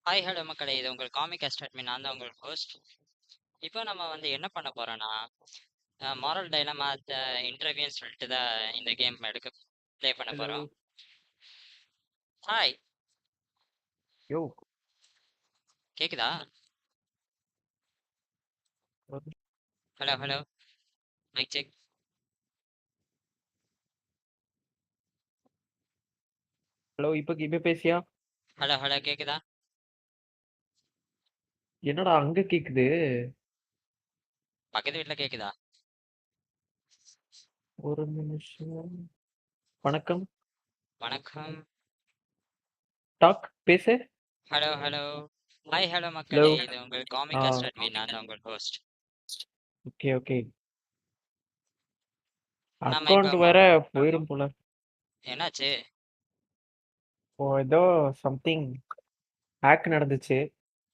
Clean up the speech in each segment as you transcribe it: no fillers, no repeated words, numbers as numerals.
Hi hello மக்களே, இது உங்கள் காமிக் அஸ்டாட்மி. நான் தான் உங்கள் ஹோஸ்ட். இப்போ நம்ம வந்து என்ன பண்ண போறோம்னா, மாரல் டைலமா இன்டர்வியூன்னு சொல்லிட்டு தான் இந்த கேம் ப்ளே பண்ண ஹலோ. போறோம். Hi, yo. கேக்குதா? Hello hello, mic check. Hello. இப்ப பேசியா? ஹலோ ஹலோ, கேக்குதா? என்னடா அங்க கேக்குது? பக்கத்து வீட்ல கேக்குதா? ஒரு நிமிஷம். வணக்கம். வணக்கம். டாக் பேசு. Hello hello, hi hello hello. மக்களே, இது உங்கள் ஆ. காமிக் அஸ்டாட்மி. நான் தான் உங்கள் ஹோஸ்ட். Okay okay. நாம இப்ப அக்கவுண்ட் வேற போயிரும் போல. என்னாச்சு? ஏதோ சம்திங் ஹேக் நடந்துச்சு.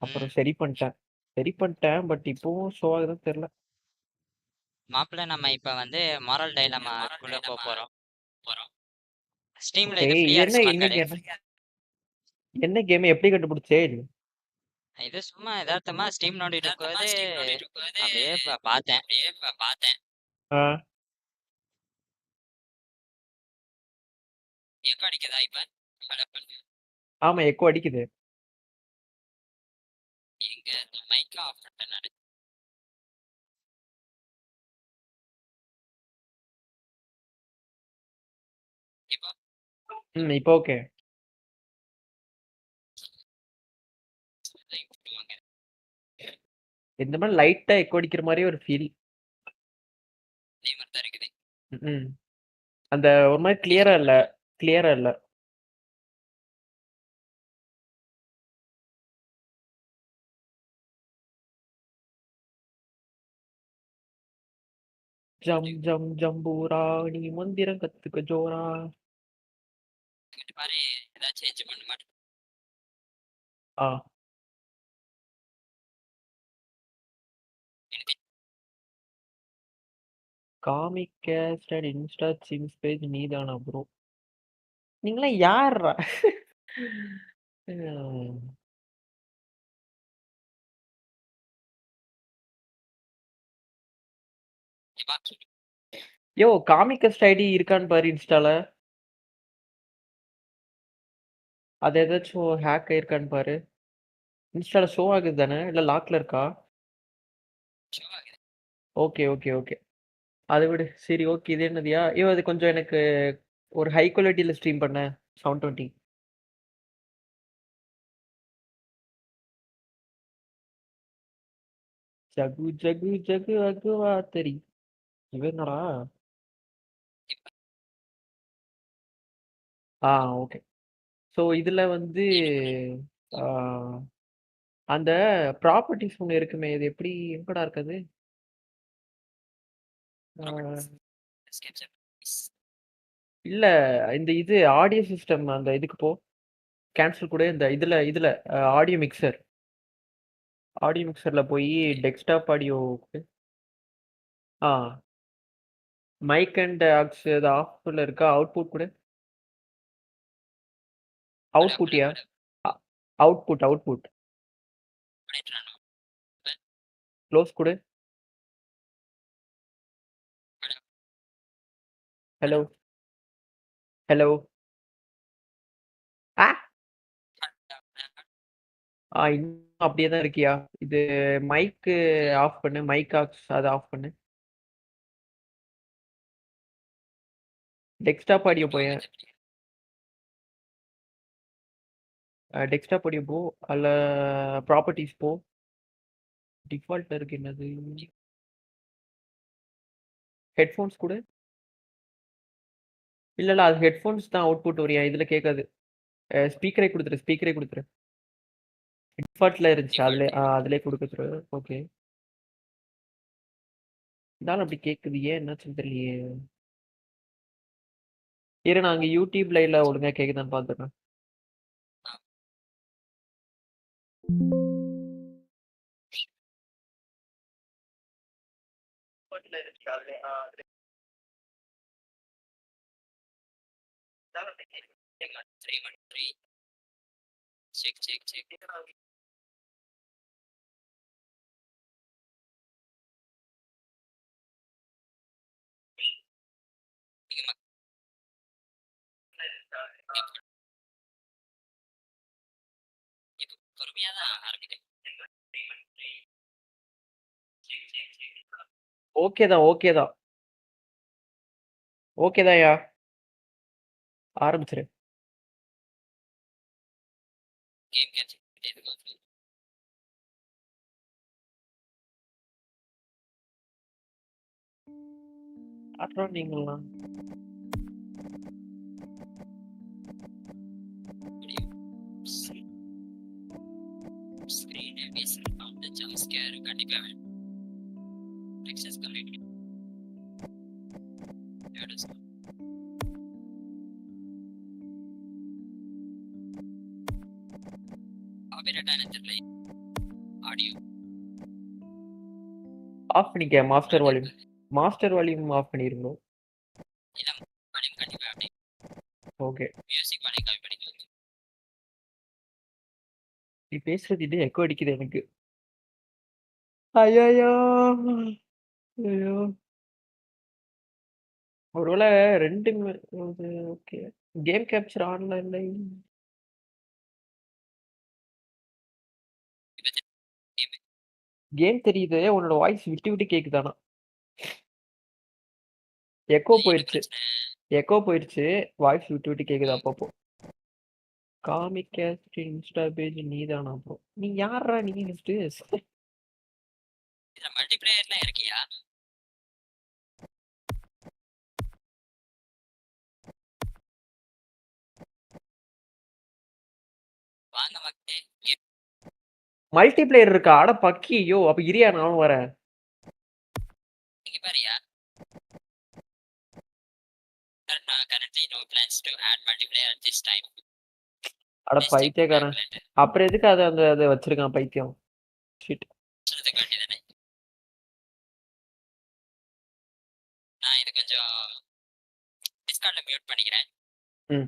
ம், அப்புறம் சரி பண்ணிட்டேன். பட் இப்பவும் ஷோ ஆகுதுன்னு தெரியல. மாப்பிள்ள, நம்ம இப்ப வந்து மாரல் டைலமாக்குள்ள போறோம். ஸ்டீம்ல ஓகே. இது ஃப்ரீயா என்ன இருக்கு என்ன மக்களே. கேம்? என்ன கேம் எப்படி கண்டுபிடிச்சே? இது சும்மா யதார்த்தமா ஸ்டீம் நோண்டிட்டு இருக்கும்போது அப்படியே பார்த்தேன். ஆ. எக்கோ அடிக்குதா இப்ப? ஆமா, எக்கோ அடிக்குது. எங்க மைக் ஆஃப் பண்ணிட்டேன் நானு. இப்போ இப்போ ஓகே. இந்த மாதிரி லைட்டா எக்கோ அடிக்கிற மாதிரி ஒரு ஃபீல். அதே மாதிரி தான் இருக்குது. ம். அந்த ஒரு மாதிரி கிளியரா இல்ல. ஜம் ஜம் ஜம்பூரா, நீ மந்திரம் கத்துக்க ஜோரா. இங்கிட்டு பாரு, ஏதாவது சேஞ்ச் பண்ண மாட்டேன். ஆ. Comic cast and insta sims page நீதானா ப்ரோ? நீங்களாம் யார்ரா? யோ, காமிக் கேஸ்ட் ஐடி இருக்கான்னு பாரு இன்ஸ்டால. அது ஏதாச்சும் ஹேக் ஆயிருக்கான்னு பாரு. இன்ஸ்டால ஷோ ஆகுது தானே, இல்ல லாக்ல இருக்கா? Okay okay okay. அதை விடு. சரி ஓகே. இது என்னதியா? ஐயோ, அது கொஞ்சம் எனக்கு ஒரு ஹை குவாலிட்டியில ஸ்ட்ரீம் பண்ண 720. ஜகு ஜகு ஜகு அகுவா தெரி. இவன் என்னடா? ஆ ஓகே. ஸோ இதுல வந்து ஆ, அந்த ப்ராப்பர்ட்டிஸ் ஒன்று இருக்குமே, இது எப்படி எங்கடா இருக்குது? இல்ல, இந்த இது ஆடியோ சிஸ்டம் அந்த இதுக்கு போ. கேன்சல் கூட இந்த இதுல ஆடியோ மிக்சர்ல போய் டெஸ்க்டாப் ஆடியோ. ஆ, மைக் அண்ட் ஆக்ஸ் அது ஆஃப்ல இருக்கா? அவுட்புட் கூட. அவுட்புட்யா? அவுட்புட் க்ளோஸ் கொடு. Hello hello. ஆ இன்னும் அப்படியே தான் இருக்கியா? இது மைக்கு ஆஃப் பண்ணு. மைக் ஆக்ஸ் அதை ஆஃப் பண்ணு. டெஸ்க்டாப் ஆடியோ போய் டெஸ்க்டாப் ஆடியோ போ. அதில் ப்ராப்பர்ட்டிஸ் போ. டிஃபால்ட்ல இருக்கு என்னது? ஹெட்ஃபோன்ஸ் கூட. இல்ல அது ஹெட்ஃபோன்ஸ் தான் அவுட்புட் வரியா? இதுல கேட்காது. ஸ்பீக்கரே கொடுத்துரு. டிஃபால்ட்ல இருந்துச்சு அதுல கொடுத்துரு. ஓகே. இருந்தாலும் அப்படி கேட்குது, ஏன் என்னாச்சுன்னு தெரியலையே. இரு, நான் அங்க யூடியூப் லைவ்ல ஒழுங்கா கேக்குதான்னு பாத்துறேன். Check check check. நீங்க பொறுமையா தான் ஆரம்பிக்கிறேன். ஓகே தான், ஓகே தான். ஓகே தான்யா. ஆரம்பிச்சிரு. கேம் கேட்ச் இதுக்கு அப்புறம் நீங்களாம் screen paste on the jump scare கண்டிப்பா வேணும். Access complete. காப்பிரைட் தெரியல. ஆடியோ ஆஃப் பண்ணிக்க. Master volume. Master volume off பண்ணிருங்க. இல்ல வால்யூம் கண்டிப்பா அப்படி. ஓகே. மியூசிக் வால்யூம் கம்மி பண்ணிக்கலாம். நீ பேசுறது இது எக்கோ அடிக்குது எனக்கு. ஐயோ ஐயோ. ஒருவேளை ரெண்டு ஓகே. கேம் கேப்சர் ஆன்லைன்ல கேம் தெரியுது. உன்னோட வாய்ஸ் விட்டு விட்டு கேக்குதானா? எக்கோ போயிருச்சு. எக்கோ போயிருச்சு. வாய்ஸ் விட்டு விட்டு கேக்குது அப்பப்போ. காமிக் கேஸ்ட் இன்ஸ்டா பேஜ் நீதானா ப்ரோ? நீ யாரா நீ நெக்ஸ்ட்? இதுல மல்டிப்ளேயர்லாம் இருக்கியா? வாங்க மக்களே. மல்டிப்ளேயர் இருக்கா? அட பக்கி. ஐயோ அப்ப இரியா நானும் வரேன். இங்க பாரியா. Currently no plans to add multiplayer at this time. அட பைத்தியக்காரன். அப்புறம் எதுக்கு அதை அந்த அதை வச்சிருக்கான் பைத்தியம்? ஷிட். சொல்றதுக்கு வேண்டியதானே. நான் இது கொஞ்சம் டிஸ்கார்ட்ல மியூட் பண்ணிக்கிறேன். ம்.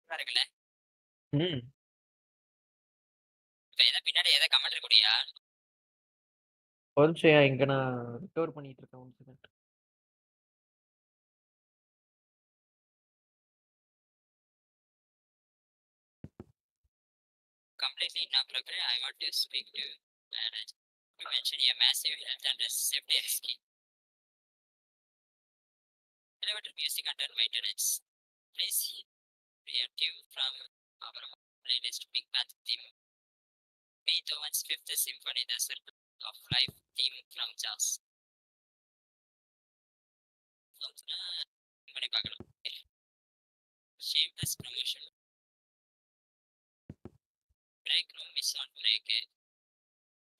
இருக்குல்ல. ம். இப்ப எதை பின்னாடி எதை கமெண்ட் இருக்கக்கூடிய ஒரு நிமிஷம் இங்க நான் ரிகவர் பண்ணிட்டு இருக்கேன். One second. completely inappropriate. I want to speak to manage. You mentioned a massive health and safety risk. Elevator music under maintenance. Please preemptive from our latest Big Band theme. Beethoven's Fifth Symphony, the Circle of Life theme from Jazz. Shameless promotion. Break room is on break.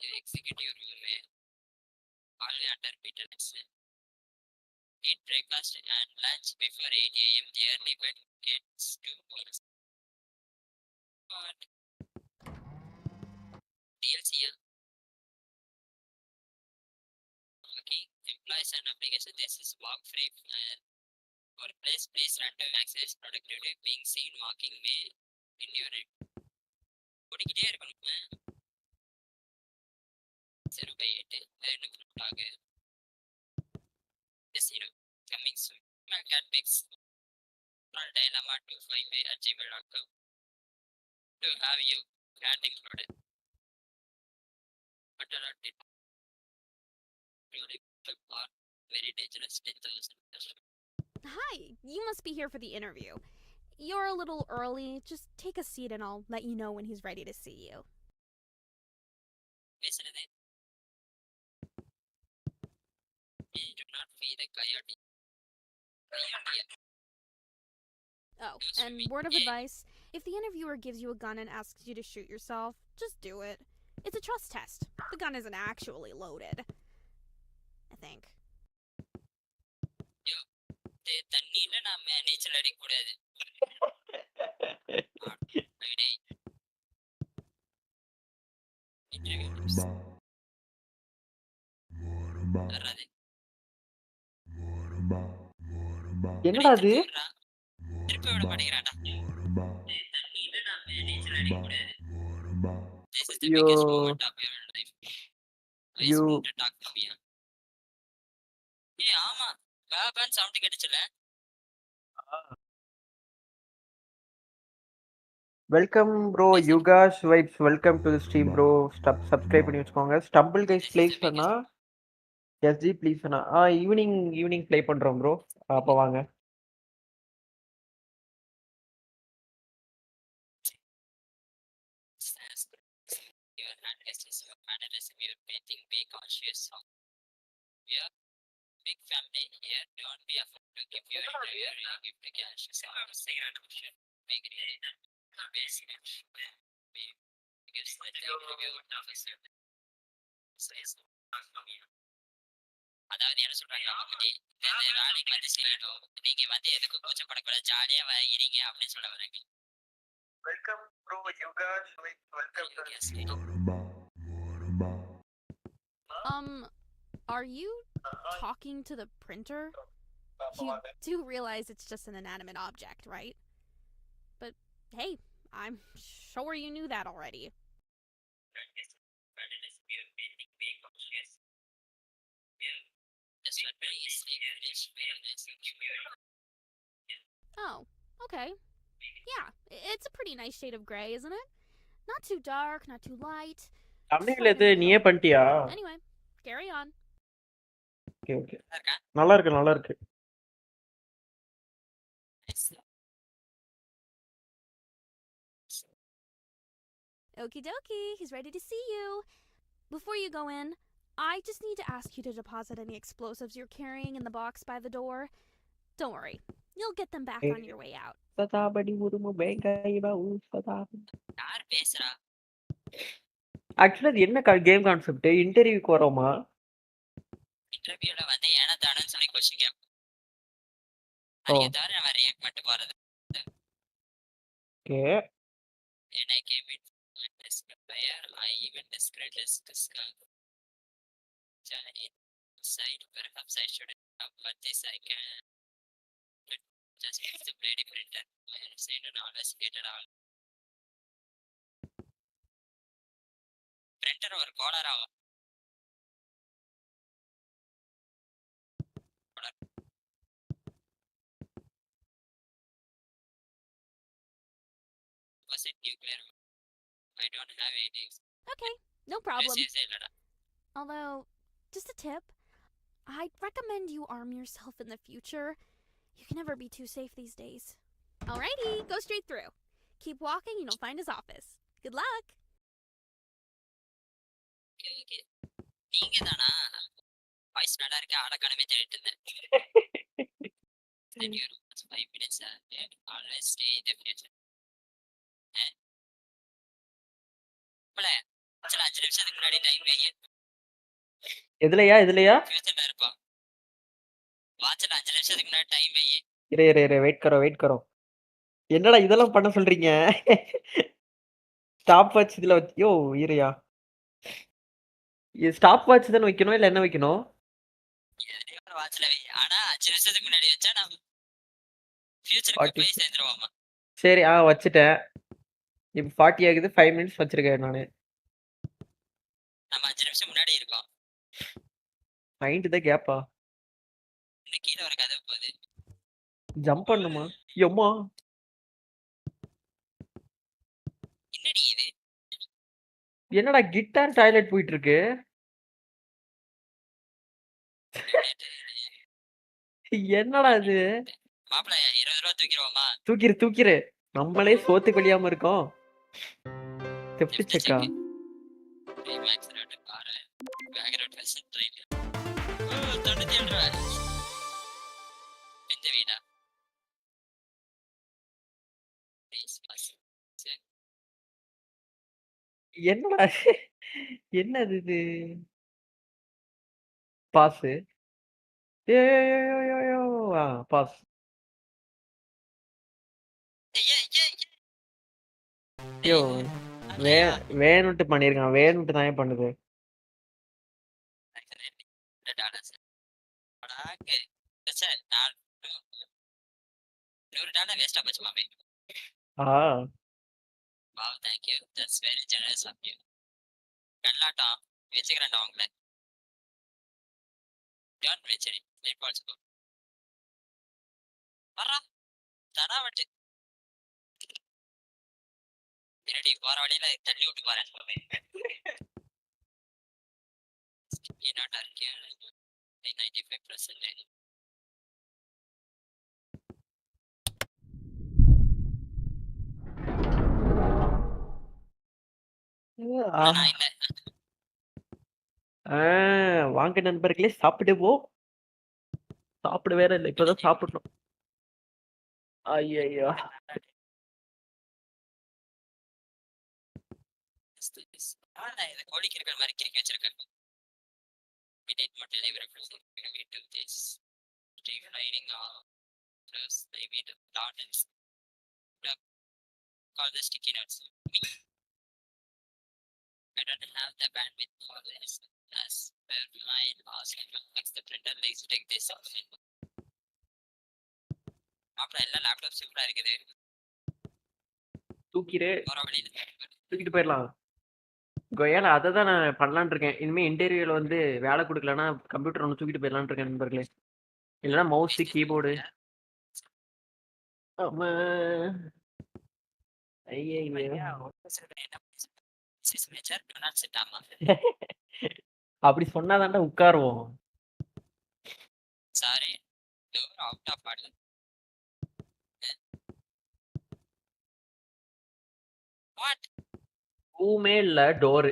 Executive room all under maintenance. Eat breakfast and lunch before 8 a.m. The early bird gets 2 meals. But DLCL. Okay, employees and application. This is work free. Work Please run to maximize productivity. Being seen walking may endure it. ஓடிக்கிட்டே இருக்கணும். 0/8 2 Casino coming soon. My cat picks dilemma25@gmail.com to have you cat included. But are very dangerous 10,000. Hi, you must be here for the interview. You're a little early. Just take a seat and I'll let you know when he's ready to see you. பேசுறது you do not feed a coyote. Oh, and word of advice, if the interviewer gives you a gun and asks you to shoot yourself, just do it. It's a trust test. The gun isn't actually loaded. I think. தண்ணியில நாம நீச்சல் அடிக்கக்கூடாது. என்னடா அது? திருப்பி விட மாட்டேங்கிறான்டா. தண்ணியில நாம நீச்சல் அடிக்கக்கூடாது. This is the biggest moment of your life. I want to talk to you. ஆமா பாபான்னு சவுண்ட் கிடைச்சல. Welcome bro Yukash vibes. Welcome to the stream bro. Subscribe பண்ணி வச்சுக்கோங்க. ஸ்டம்பிள் கைஸ் ப்ளேஸ் பண்ணா எஸ்ஜி ப்ளீஸ் பண்ணா ஈவினிங் ப்ளே பண்றோம் bro. அப்ப வாங்க. Big family here. Don't be afraid to give your gift to cash. Make it அதாவது என்ன சொல்றாங்க, வேலைக்கு வந்து செய்யணும், நீங்க வந்து எதுக்கு கூச்சப்படக்கூடாது, ஜாலியா வாங்கிறீங்க அப்படின்னு சொல்ல வராங்க. Welcome bro Yukash vibes. Welcome to the stream. Are you talking to the printer? You do realize it's just an inanimate object, right? But hey, I'm sure you knew that already. Oh, okay. Yeah, it's a pretty nice shade of gray, isn't it? Not too dark, not too light. தமிழ்ல இது நீயே பண்ணிட்டியா? Anyway, carry on. Okay. நல்லா இருக்கு. Okie dokie, he's ready to see you. Before you go in, I just need to ask you to deposit any explosives you're carrying in the box by the door. Don't worry, you'll get them back on your way out. ஆக்சுவலா இது என்ன game concept? இன்டர்வியூக்கு வரோமா? இன்டர்வியூல வந்து ஏனா தானன்னு சொல்லி question கேட்போம். அதுக்கு தவிர நம்ம ரியாக்ட் பண்ணிட்டு போறது. ஓகே. என்ன game Player, I even described this side. Perhaps I shouldn't have, but this I can. Just use the blade printer. I said and always hated all. Printer or color out. Was it nuclear? I don't have any. Okay, no problem. Although, just a tip, I'd recommend you arm yourself in the future. You can never be too safe these days. Alrighty, go straight through. Keep walking and you'll find his office. Good luck. Okay. நீங்க தானா? Voice நல்லா இருக்கு, அடக்கணமே தேடிட்டு இருந்தேன். 5 minutes and always stay in the future. சில 5 நிமிஷத்துக்கு முன்னாடி time வைங்க. எதுலயா? ஃபியூச்சர்ல இருப்போம். வாட்ச்ல 5 நிமிஷத்துக்கு முன்னாடி டைம் வைங்க. இரு வெயிட் கரோ. என்னடா இதெல்லாம் பண்ண சொல்றீங்க? ஸ்டாப் வாட்ச் இதுல யோ இருயா. இது ஸ்டாப் வாட்ச் தான் வைக்கணும் இல்ல என்ன வைக்கணும்? வாட்ச்ல வை. ஆனா 5 நிமிஷத்துக்கு முன்னாடி வச்சா நான் ஃபியூச்சருக்கு 40 போய் சேர்ந்துருவோமா? சரி வச்சுட்டேன். இப்போ 40 ஆகுது. 5 மினிட்ஸ் வச்சிருக்கேன் நானு. நம்ம 5 நிமிஷம் முன்னாடி இருக்கோம். மைண்ட் த கேப்பா. இன்னும் கீழே ஒரு கதவு போகுது. ஜம்ப் பண்ணுமா? எம்மா என்னடி இது? என்னடா கிட்டார் டாய்லெட் போயிட்டு இருக்கு? என்னடா இது? மாப்பிள்ள 20 ரூபா தூக்கிடுவோமா? தூக்கிரு. நம்மளே சோத்துக்கு வழியாம இருக்கோம். தெப்ட் செக்கா? Max road car background fashion train 97 ரூபா. இந்த வீடா? Please boss. என்னடா என்னது இது? பாஸ். ஏய் பாஸ். ஐயோ வேணும்ட்டு பண்ணிருக்கான். வேணும்ட்டு தான் பண்ணுது. $100 வேஸ்டா போச்சு மாமே. Wow, thank you. That's very generous of you. கல்லாட்டம் வச்சுக்கிறேன்டா உங்களை. Don't mention it. Leave also go. வர்றா தடா வச்சு திருடி போற வழியில தள்ளி விட்டு போறேன். என்னோட இருக்கேன் 95%. நான் இல்லை. வாங்க நண்பர்களே, சாப்பிடுவோம். சாப்பிட வேற இல்லை, இப்பதான் சாப்பிடணும். ஐயோ இதை கோழிக்கு இருக்கிற மாதிரி கிரிக்கி வச்சிருக்கேன். மட்டும் call the sticky notes. I don't have the bandwidth for this. As per my last next the printer likes to take this off. அப்புறம் எல்லா லேப்டாப் சிம்பிளா இருக்குது. தூக்கிட்டு போயிடலாம். கொய்யால அதை தான் நான் பண்ணலான் இருக்கேன். இனிமே இன்டர்வியூல வந்து வேலை கொடுக்கலன்னா கம்ப்யூட்டர் ஒன்று தூக்கிட்டு போயிடலான் இருக்கேன் நண்பர்களே. இல்லைன்னா மவுஸ் கீபோர்டு. ஆமா அப்படி சொன்னாதான்டா உட்காருவோம். Sorry door out of order. What ரூமே இல்ல டோர்.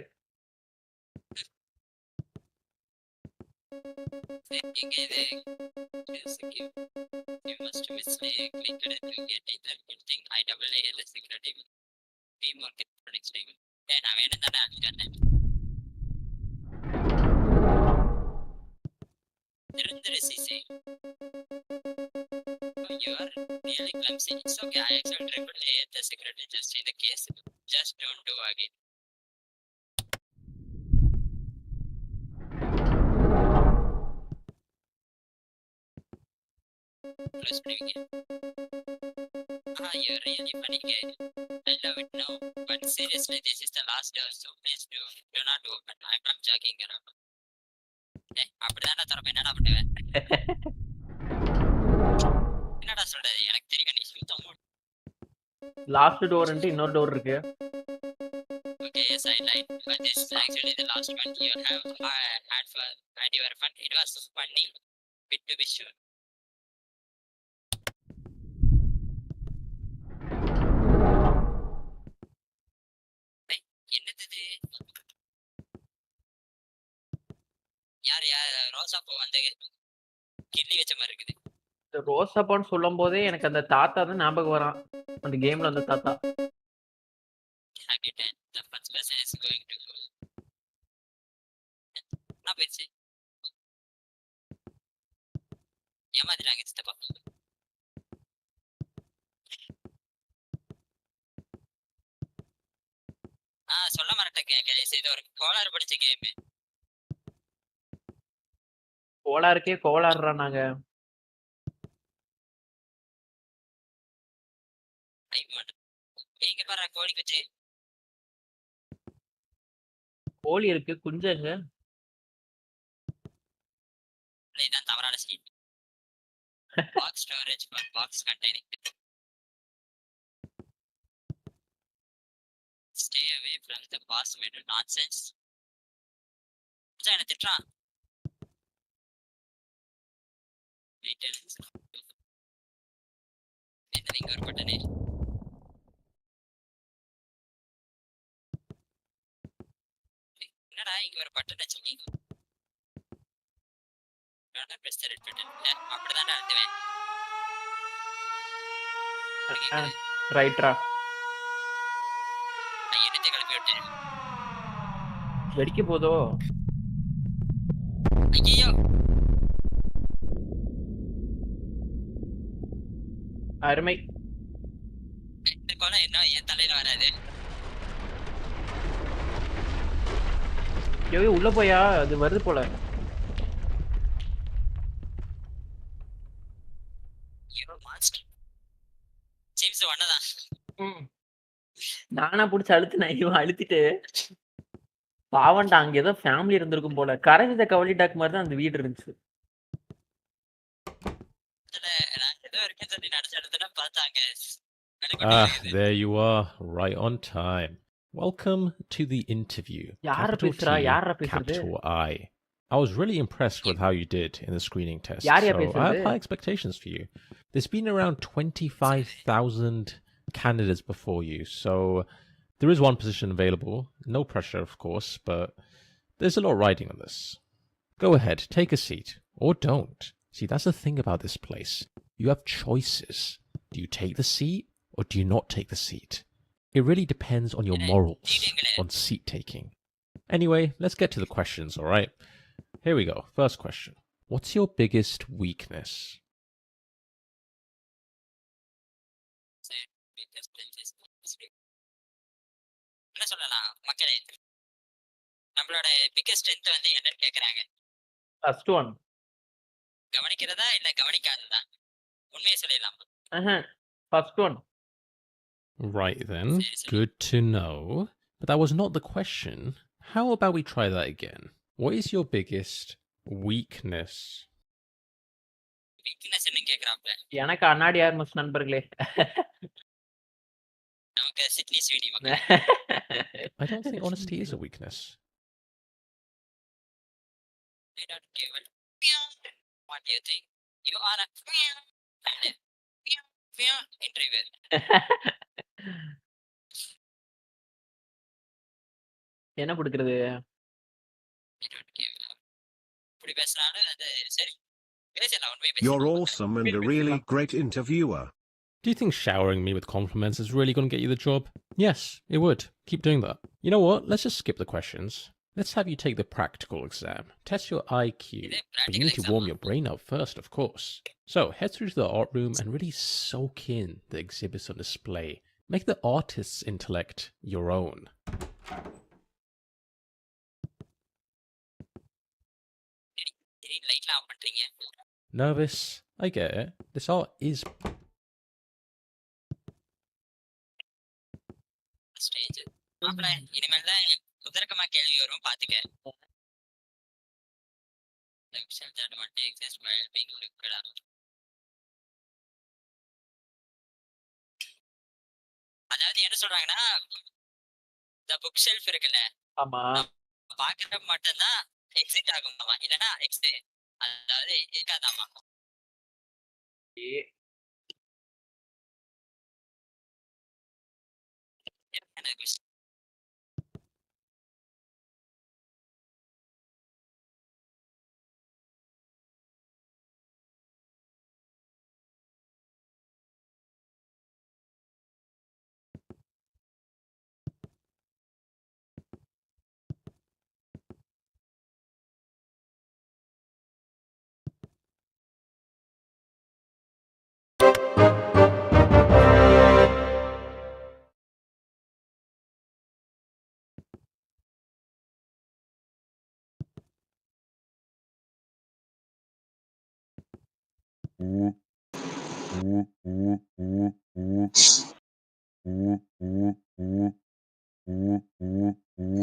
இங்க இது you must mistake clicked to get the good thing IAAL security teamwork products team. நான் வேணும் தானே அடிச்சிட்டேன். Surrender CC. You are really clumsy. It's okay. I accept regularly the security just in the case. Just don't do again. Close preview. You're really funny guy. I love it now. But seriously, this is the last door, so please do not open. I'm not joking around. அப்படிதான்டா தரப்ப என்னடா பண்ணுவேன்? என்னடா சொல்றது? எனக்கு தெரியும் நீ சுத்தம். Last டோர்ன்ட்டு இன்னொரு door இருக்கு. Okay, yes, I lied. But this is actually the last one you have had for and you were fun. It was funny. Bit to be sure. என்னது யார் ரோசாப்பூ வந்து கிள்ளி வச்ச மாதிரி இருக்குது. இந்த ரோசாப்பான்னு சொல்லும் போதே எனக்கு அந்த தாத்தா தான் ஞாபகம் வரான். அந்த கேம்ல அந்த தாத்தா. The first person is going to go. நான் போயிடுச்சு. ஏமாத்திட்டாங்க சித்தப்பா. சொல்ல மாட்டேன். இது ஒரு கோளாறு படிச்ச கேம். கோளாறுக்கே கோளாறுறா நாங்க. எங்க பாரு கோழி குஞ்சு. கோழி இருக்கு, குஞ்சு எங்க? இதுதான் தவறான scheme. Box storage for box containing. Stay away from the boss made nonsense. என்ன திட்டுறான்? இங்க ஒரு பட்டனே. என்னடா இங்க ஒரு பட்டன் வச்சிருக்கீங்க? Press red button. அப்படிதான் அழுத்துவேன். ரைட்ரா. எடுத்து கிளப்பி விட்டு. வெடிக்க போதோ? ஐயோ அருமை. இந்த கொலை என்ன என் தலையில வராது. ஐயோ உள்ள போயா? அது வருது போல. ஜேம்ஸ் ஒன்னதான். நானா புடிச்சு அழுத்தினேன். இவன் அழுத்திட்டு பாவன்டா, அங்க ஏதோ ஃபேமிலி இருந்திருக்கும் போல. கரைஞ்ச கவலி டாக் மாதிரி தான் அந்த வீடு இருந்துச்சு. There you are, right on time. Welcome to the interview. Capital T, capital I. I was really impressed with how you did in the screening test. So I have high expectations for you. There's been around 25,000 candidates before you, so there is one position available. No pressure, of course, but there's a lot riding on this. Go ahead, take a seat. Or don't. See, that's the thing about this place. You have choices. Do you take the seat or do you not take the seat? It really depends on your morals on seat taking. Anyway, let's get to the questions, alright? Here we go. First question. What's your biggest weakness? என்ன சொல்லலாம் மக்களே, நம்மளோட biggest strength வந்து என்னன்னு கேக்குறாங்க. First one. கவனிக்கிறதா இல்ல கவனிக்காததா? உண்மையை சொல்லிடலாம். First one. Right then. Good to know. But that was not the question. How about we try that again? What is your biggest weakness? Weakness என்ன கேக்குறாங்க? எனக்கு அண்ணாடி ஆர்மஸ் நண்பர்களே. நமக்கு சிட்னி ஸ்வீடி மக்களே. I don't think honesty is a weakness. What do you think? You are a interviewer. என்ன கொடுக்கிறது? இப்படி பேசுறானு அது சரி. பேசலாம் உண்மையை. You're awesome and a really great interviewer. Do you think showering me with compliments is really going to get you the job? Yes, it would. Keep doing that. You know what? Let's just skip the questions. Let's have you take the practical exam. Test your IQ. But you need to warm your brain up first, of course. So, head through to the art room and really soak in the exhibits on display. Make the artist's intellect your own. Nervous? I get it. This art is... இனிமேல் தான் குதிரக்கமா கேள்வி வரும், பாத்துக்க. அதாவது என்ன சொல்றாங்கன்னா, இந்த book shelf இருக்குல்ல, ஆமா, பாக்குற மட்டும்தான் எக்ஸிட் ஆகுமாமா, இல்லனா எக்ஸிட் அதாவது இருக்காதாமா.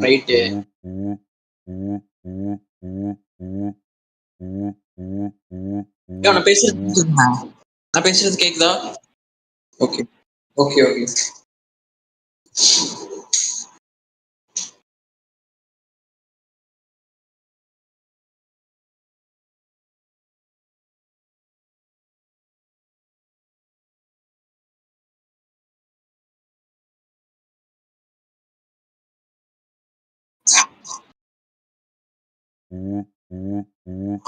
ரைட்டு. நான் பேசுறது கேக்குதுங்களா? நான் பேசுறது கேக்குதா? Okay. Okay, okay.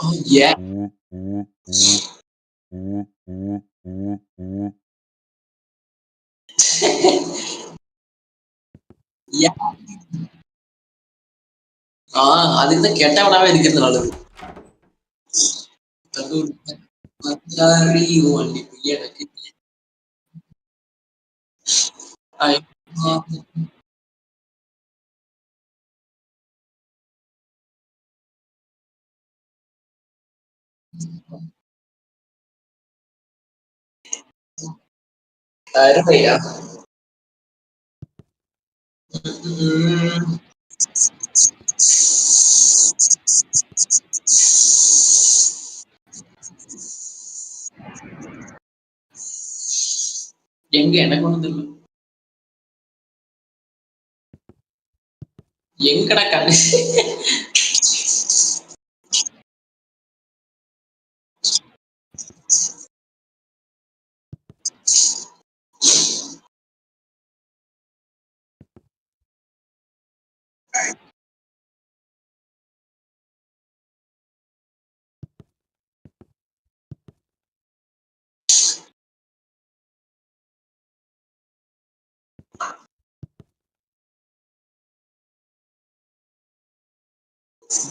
Oh, yeah. Yeah. அதுக்குதான் கெட்டவனாவே இருக்கிறது நல்லது. பஞ்சாரி ஓண்டி எனக்கு அருமையா. எங்க எனக்கு ஒண்ணும் தெரியல. எங்கடா கண்ணு?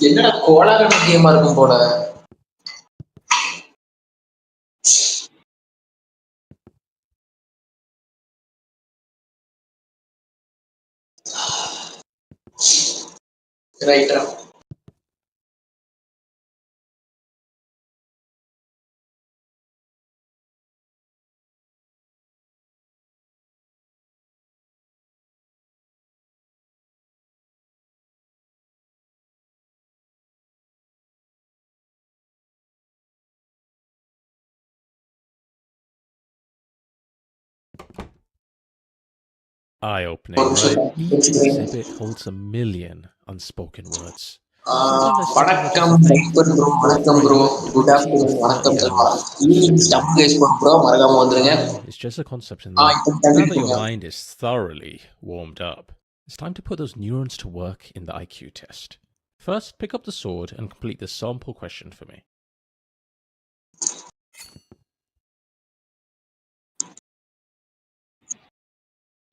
என்னடா கோளாறான கேமா இருக்கும் போல. ரைட்டா. Eye-opening, right? Each exhibit holds a million unspoken words. வணக்கம் டைப்பர் ப்ரோ, வணக்கம் ப்ரோ, குட் ஆஃப்டர்நூன், வணக்கம் Selva. Evening stump case bro, மறக்காம வந்துருங்க. It's just a concept in there. Now that your mind is thoroughly warmed up, it's time to put those neurons to work in the IQ test. First, pick up the sword and complete the sample question for me.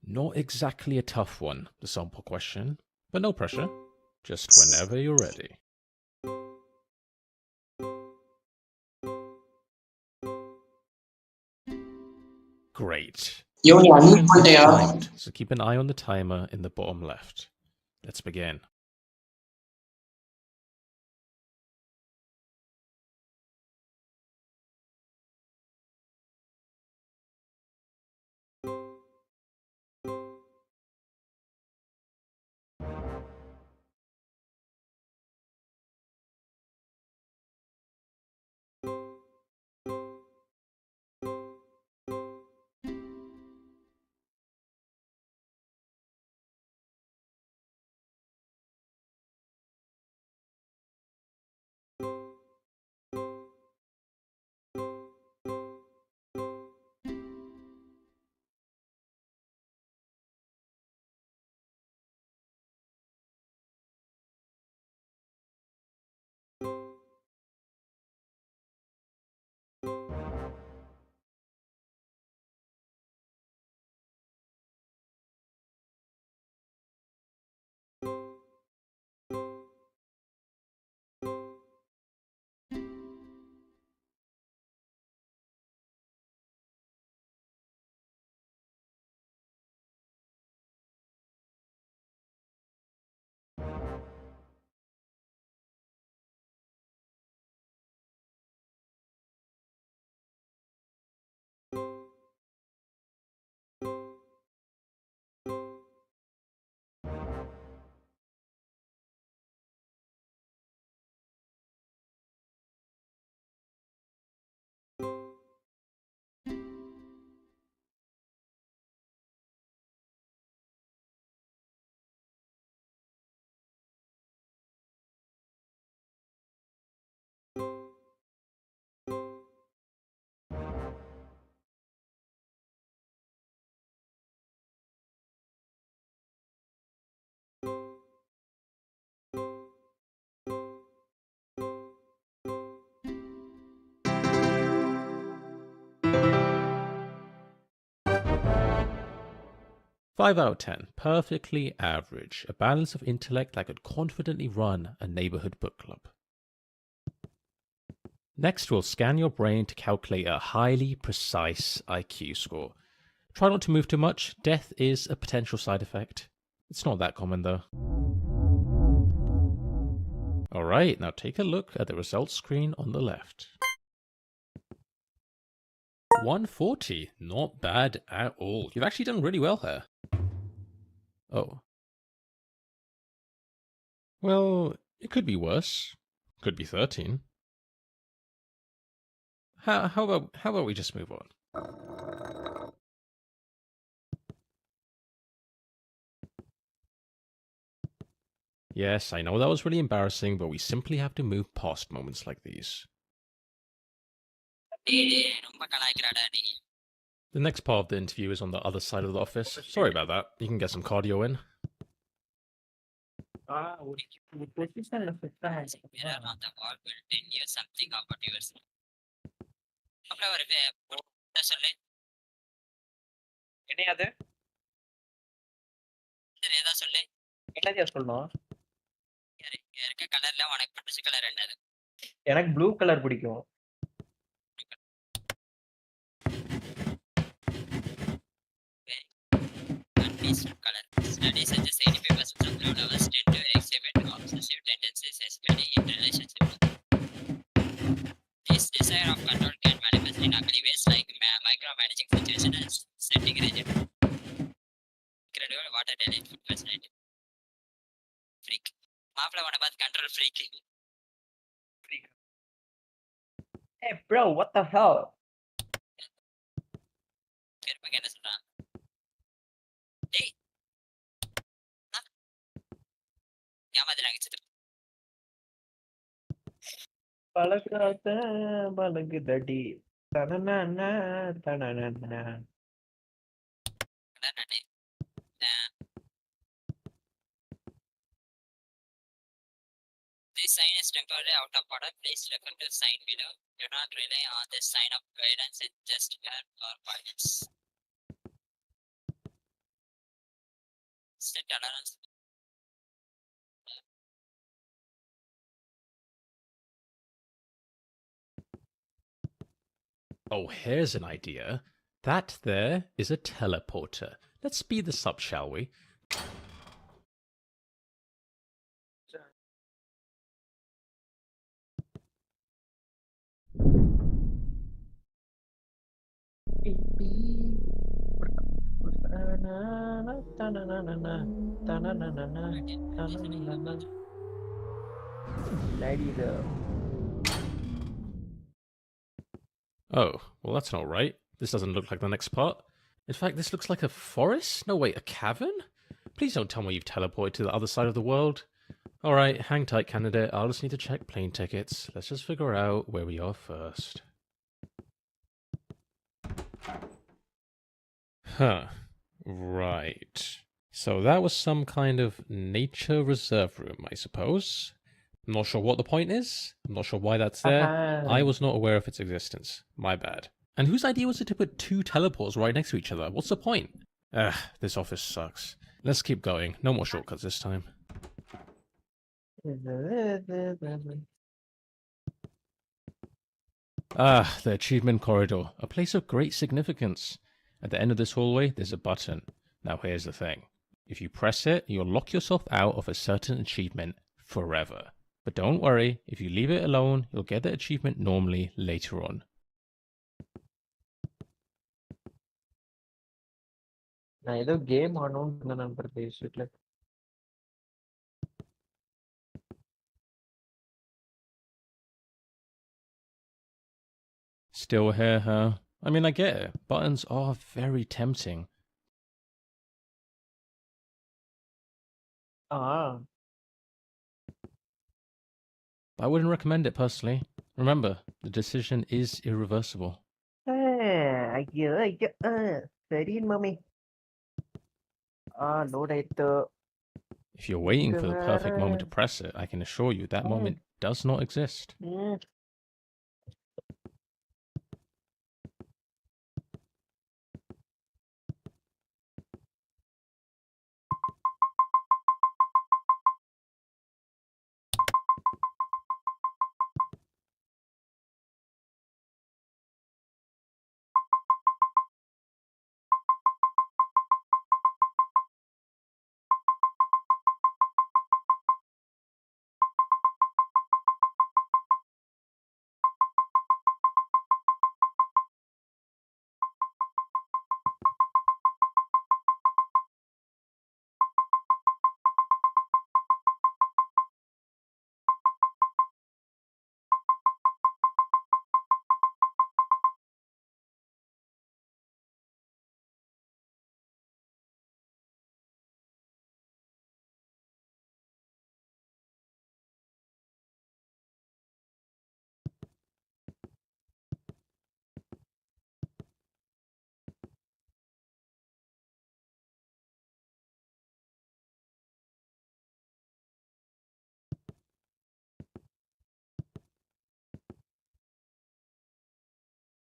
Not exactly a tough one, the sample question, but no pressure. Just whenever you're ready. Great. Timed, so keep an eye on the timer in the bottom left. Let's begin. 5 out of 10. Perfectly average. A balance of intellect that could confidently run a neighborhood book club. Next, we'll scan your brain to calculate a highly precise IQ score. Try not to move too much. Death is a potential side effect. It's not that common though. Alright, now take a look at the results screen on the left. 140. Not bad at all. You've actually done really well here. Oh. Well, it could be worse. Could be 13. How about we just move on? Yes, I know that was really embarrassing, but we simply have to move past moments like these. The next part of the interview is on the other side of the office. Sorry about that. You can get some cardio in. Mirror on the wall will tell you something about yourself. அப்புறம் ஒரு சொல்லு என்னையாது சரி ஏதா சொல்லு என்னதையா சொல்லணும் இருக்க கலர்ல உனக்கு பிடிச்ச கலர் என்னது எனக்கு ப்ளூ கலர் பிடிக்கும் peaceful color. Studies suggest 85% of low levels tend to exhibit obsessive tendencies, especially in relationships. This desire of control can manifest in ugly ways like micromanaging situations and setting rigid. Incredible water talent food personality. Freak. மாப்பிள்ள உன பார்த்து control freak. Hey bro, what the hell? பெருமைக்கு என்ன சொல்றான் டேய் ஏமாத்துறாங்க சித்து பழகாத பழகுதடி தனனா தனனா நானே This sign is temporarily out of order. Please refer to sign below. Do not rely on this sign of guidance. It's just help or guidance. Set tolerance. Oh, here's an idea. That there is a teleporter. Let's speed this up, shall we? Oh, well that's not right. This doesn't look like the next part. In fact, this looks like a forest? No, wait, a cavern? Please don't tell me you've teleported to the other side of the world. Alright, hang tight, candidate. I'll just need to check plane tickets. Let's just figure out where we are first. Huh. Right. So that was some kind of nature reserve room, I suppose. I'm not sure what the point is. I'm not sure why that's there. I was not aware of its existence. My bad. And whose idea was it to put two teleports right next to each other? What's the point? This office sucks. Let's keep going. No more shortcuts this time. Ah, the achievement corridor. A place of great significance. At the end of this hallway, there's a button. Now here's the thing. If you press it, you'll lock yourself out of a certain achievement forever. But don't worry, if you leave it alone, you'll get the achievement normally later on. நான் ஏதோ game ஆனோன்னு number பேசிட்டு Still here, huh? I mean, I get it. Buttons are very tempting. But I wouldn't recommend it personally. Remember, the decision is irreversible. ಸರಿ mummy load ಆಯ್ತು If you're waiting for the perfect moment to press it, I can assure you that moment does not exist.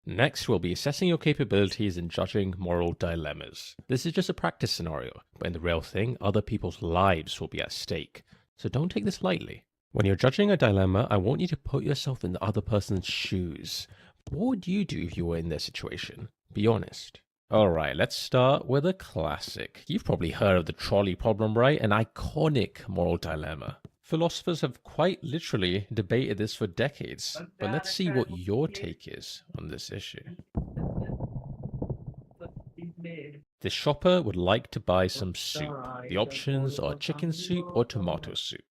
Next, we'll be assessing your capabilities in judging moral dilemmas. This is just a practice scenario, but in the real thing, other people's lives will be at stake. So don't take this lightly. When you're judging a dilemma, I want you to put yourself in the other person's shoes. What would you do if you were in their situation? Be honest. Alright, let's start with a classic. You've probably heard of the trolley problem, right? An iconic moral dilemma. Philosophers have quite literally debated this for decades, but let's see what your take is on this issue. The shopper would like to buy some soup. The options are chicken soup or tomato soup,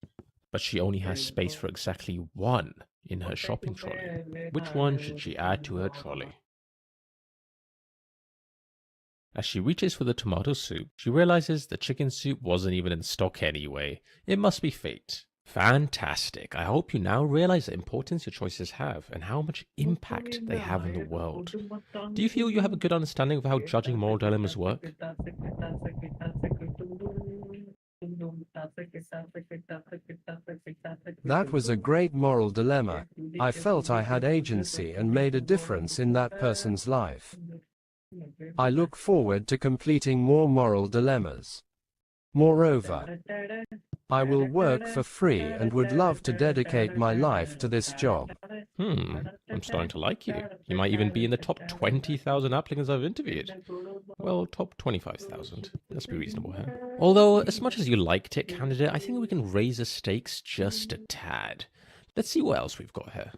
but she only has space for exactly one in her shopping trolley. Which one should she add to her trolley? As she reaches for the tomato soup, she realizes the chicken soup wasn't even in stock anyway. It must be fate. Fantastic. I hope you now realize the importance your choices have and how much impact they have on the world. Do you feel you have a good understanding of how judging moral dilemmas work? That was a great moral dilemma. I felt I had agency and made a difference in that person's life. I look forward to completing more moral dilemmas. Moreover, I will work for free and would love to dedicate my life to this job. I'm starting to like you. You might even be in the top 20,000 applicants I've interviewed. Well, top 25,000. Let's be reasonable here. Although, as much as you liked it, candidate, I think we can raise the stakes just a tad. Let's see what else we've got here.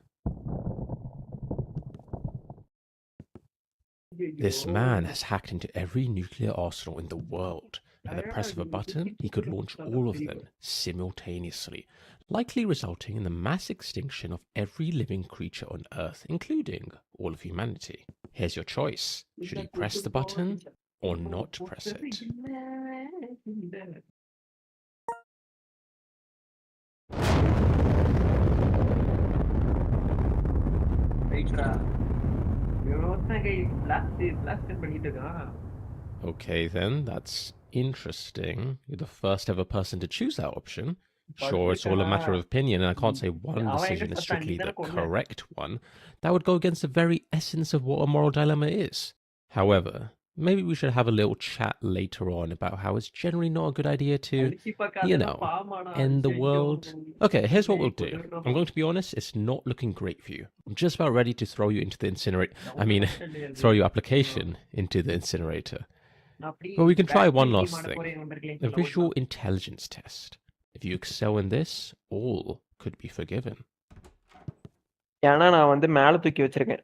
This man has hacked into every nuclear arsenal in the world. At the press of a button, he could launch all of them simultaneously, likely resulting in the mass extinction of every living creature on Earth, including all of humanity. Here's your choice. Should you press the button or not press it? Okay then, that's interesting. You're the first ever person to choose that option. Sure, it's all a matter of opinion, and I can't say one decision is strictly the correct one. That would go against the very essence of what a moral dilemma is. However, maybe we should have a little chat later on about how it's generally not a good idea to, end the world. Okay, here's what we'll do. I'm going to be honest, it's not looking great for you. I'm just about ready to throw you into the incinerator. Throw your application into the incinerator. But we can try one last thing. A visual intelligence test. If you excel in this, all could be forgiven. ஏன்னா நான் வந்து மேல தூக்கி வச்சிருக்கேன்.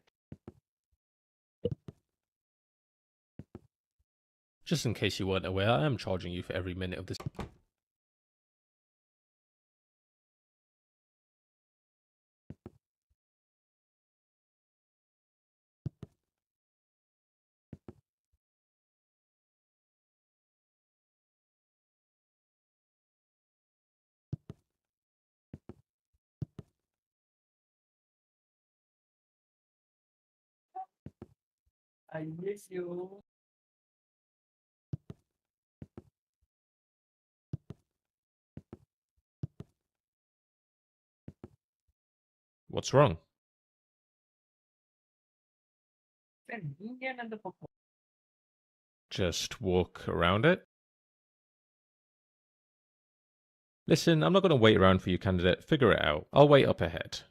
Just in case you weren't aware, I am charging you for every minute of this. I miss you. What's wrong? Just walk around it? Listen, I'm not going to wait around for you, candidate. Figure it out. I'll wait up ahead.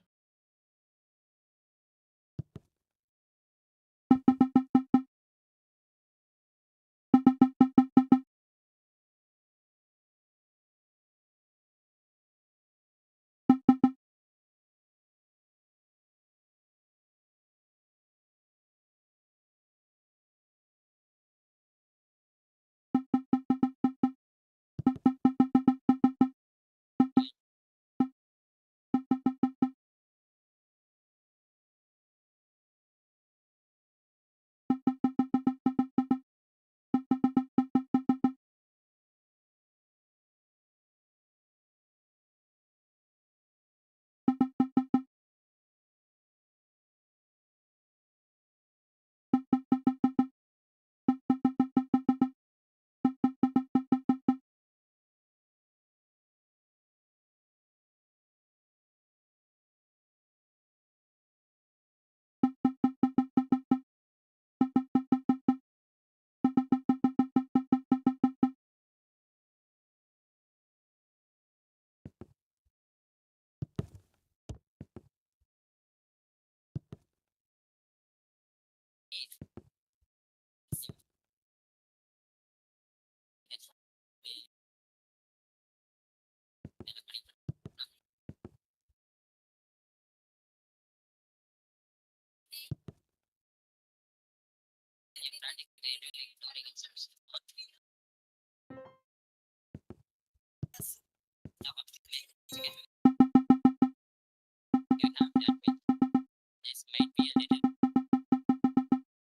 This might be a little,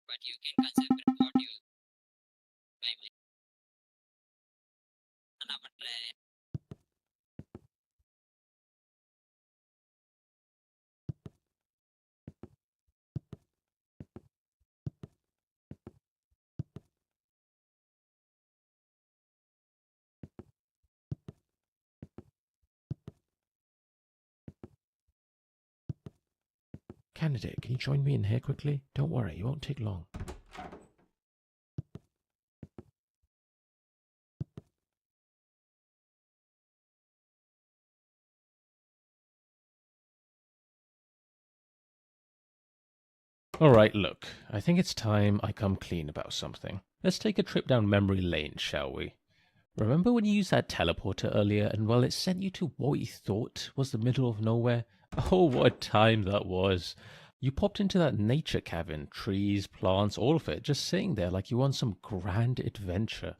but you can consider what you family. நான் பண்றேன். Candidate, can you join me in here quickly? Don't worry, it won't take long. Alright, look, I think it's time I come clean about something. Let's take a trip down memory lane, shall we? Remember when you used that teleporter earlier and, well, it sent you to what you thought was the middle of nowhere? Oh, what a time that was. You popped into that nature cavern, trees, plants, all of it, just sitting there like you were on some grand adventure.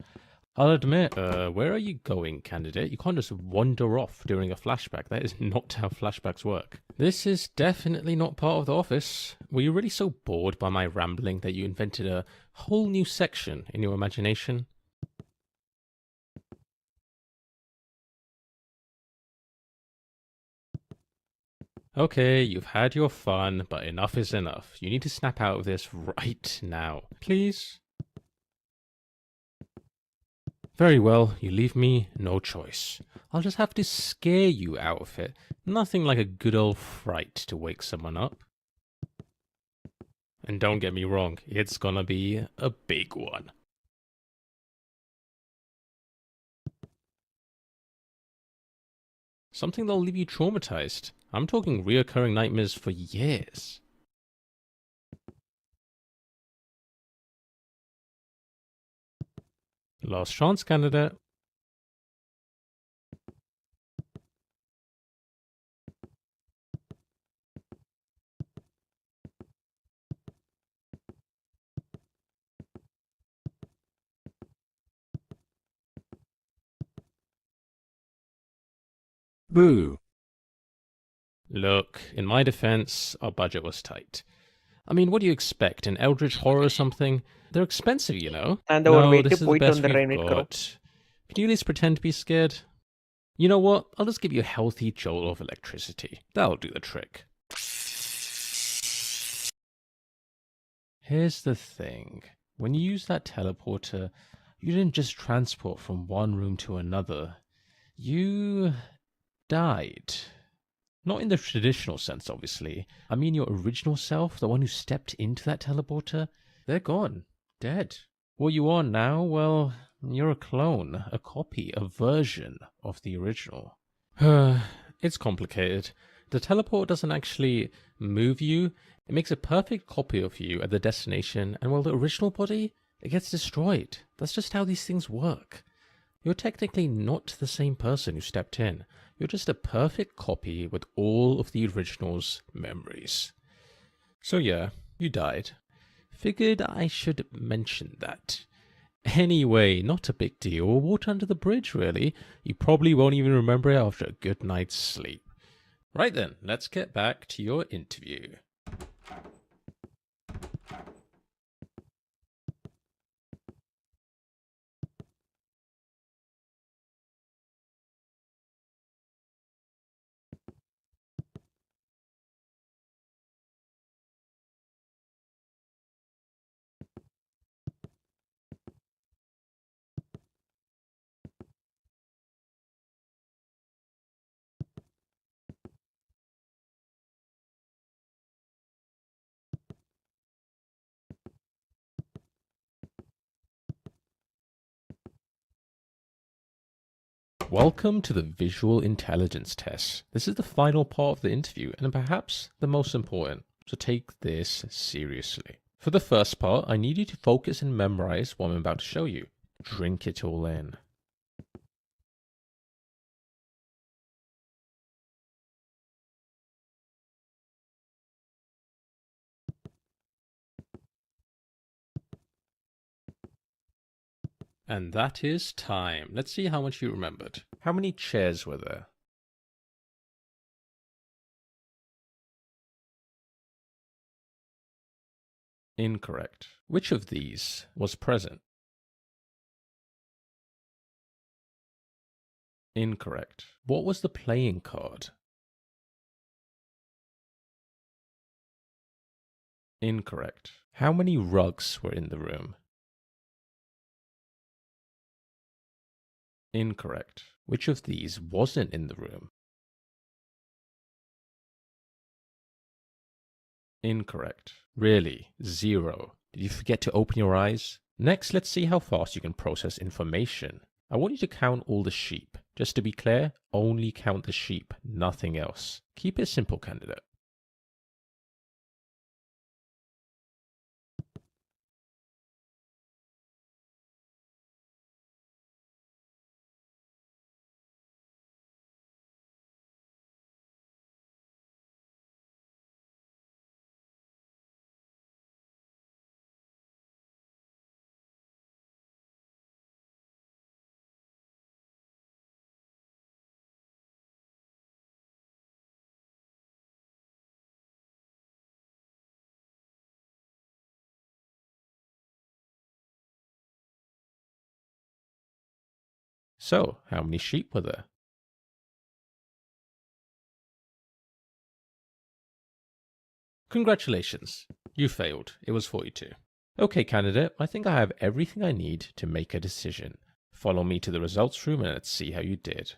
I'll admit, where are you going, candidate? You can't just wander off during a flashback. That is not how flashbacks work. This is definitely not part of the office. Were you really so bored by my rambling that you invented a whole new section in your imagination? Okay, you've had your fun, but enough is enough. You need to snap out of this right now. Please? Very well, you leave me no choice. I'll just have to scare you out of it. Nothing like a good old fright to wake someone up. And don't get me wrong, it's gonna be a big one. Something that'll leave you traumatized. I'm talking reoccurring nightmares for years. Last chance, candidate. Boo. Look, in my defense, our budget was tight. I mean, what do you expect? An Eldritch Horror or something? They're expensive, you know. No, this is the best we've got. Can you at least pretend to be scared? You know what? I'll just give you a healthy jolt of electricity. That'll do the trick. Here's the thing. When you use that teleporter, you didn't just transport from one room to another. You died. Not in the traditional sense, obviously. I mean your original self, the one who stepped into that teleporter. They're gone. Dead. What you are now, well, you're a clone, a copy, a version of the original. It's complicated. The teleport doesn't actually move you. It makes a perfect copy of you at the destination, and while the original body, it gets destroyed. That's just how these things work. You're technically not the same person who stepped in. You're just a perfect copy with all of the original's memories. So yeah, you died. Figured I should mention that. Anyway, not a big deal. Water under the bridge, really. You probably won't even remember it after a good night's sleep. Right then, let's get back to your interview. Welcome to the Visual Intelligence Test. This is the final part of the interview and perhaps the most important, so take this seriously. For the first part, I need you to focus and memorize what I'm about to show you. Drink it all in. And that is time. Let's see how much you remembered. How many chairs were there? Incorrect. Which of these was present? Incorrect. What was the playing card? Incorrect. How many rugs were in the room? Incorrect. Which of these wasn't in the room? Incorrect. Really? 0. Did you forget to open your eyes? Next, let's see how fast you can process information. I want you to count all the sheep. Just to be clear, only count the sheep, nothing else. Keep it simple, candidate. So, how many sheep were there? Congratulations. You failed. It was 42. Okay, candidate, I think I have everything I need to make a decision. Follow me to the results room and let's see how you did.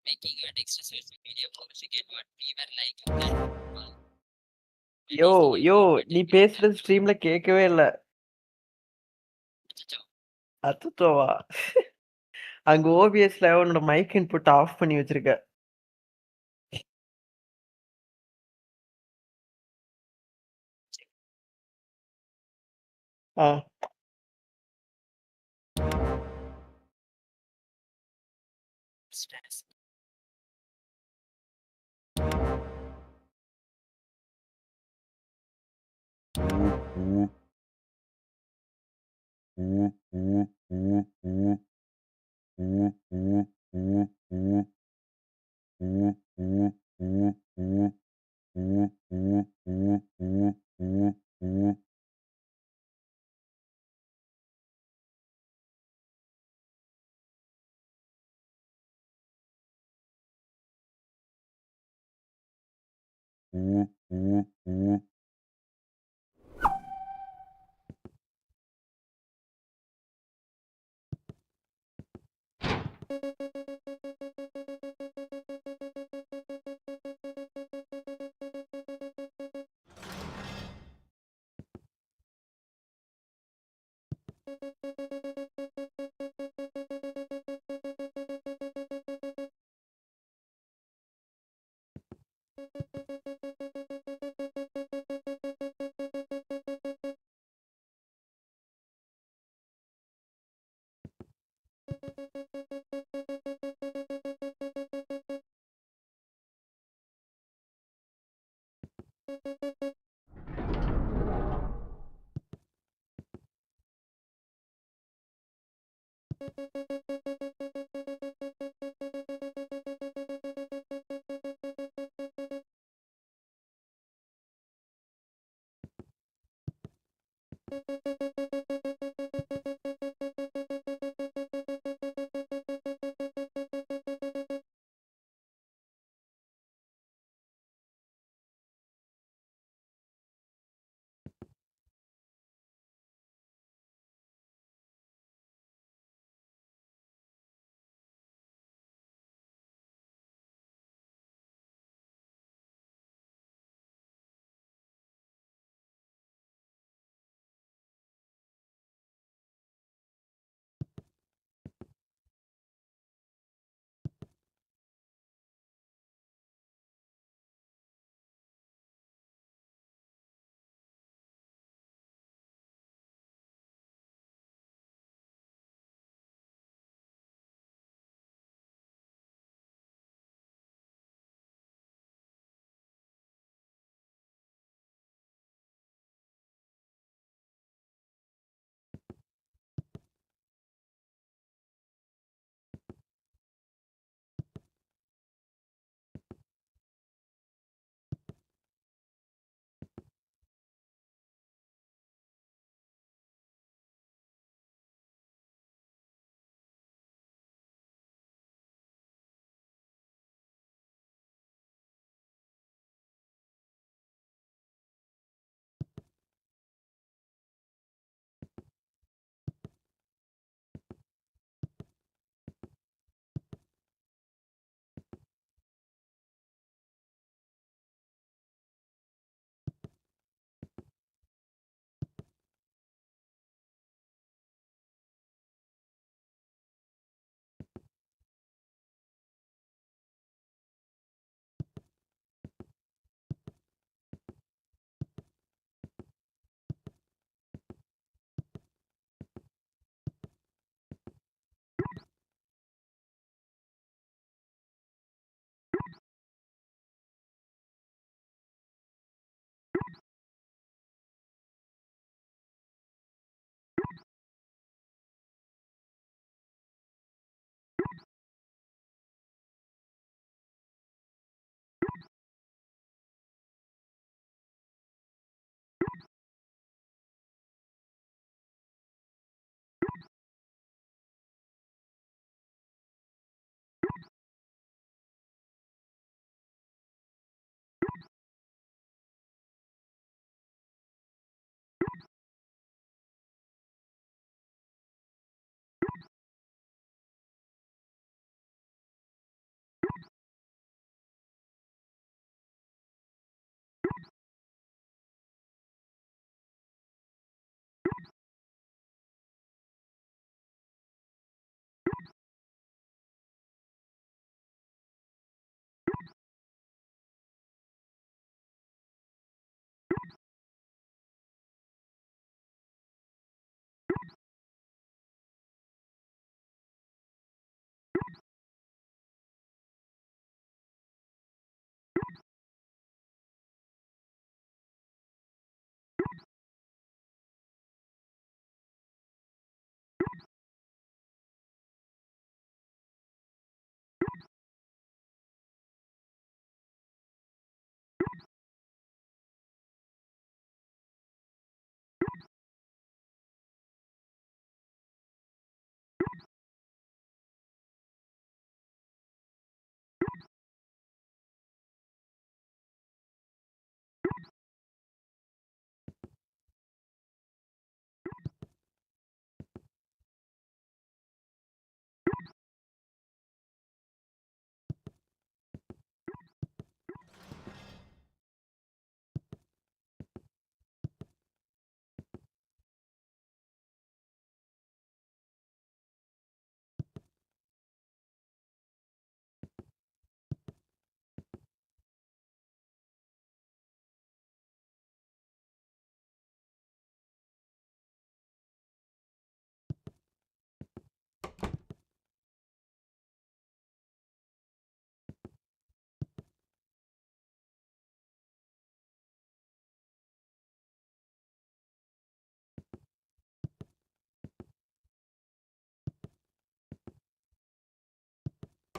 Making your next social media post to get what we were like. யோ நீ பேசுறது ஸ்ட்ரீம்ல கேட்கவே இல்ல. அச்சச்சோவா? அங்க ஓபிஎஸ்ல உன்னோட mic input of பண்ணி வச்சிருக்க. ஆ Stress.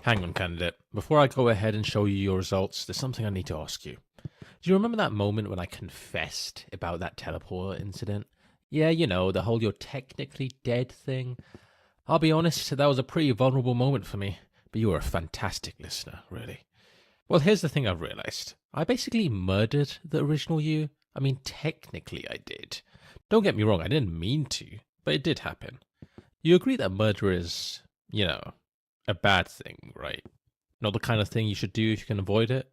Hang on, candidate. Before I go ahead and show you your results, there's something I need to ask you. Do you remember that moment when I confessed about that teleporter incident? Yeah, you know, the whole "you're technically dead" thing. I'll be honest, that was a pretty vulnerable moment for me, but you were a fantastic listener, really. Well, here's the thing I've realized. I basically murdered the original you. I mean, technically I did. Don't get me wrong, I didn't mean to, but it did happen. You agree that murder is, a bad thing, right? Not the kind of thing you should do if you can avoid it?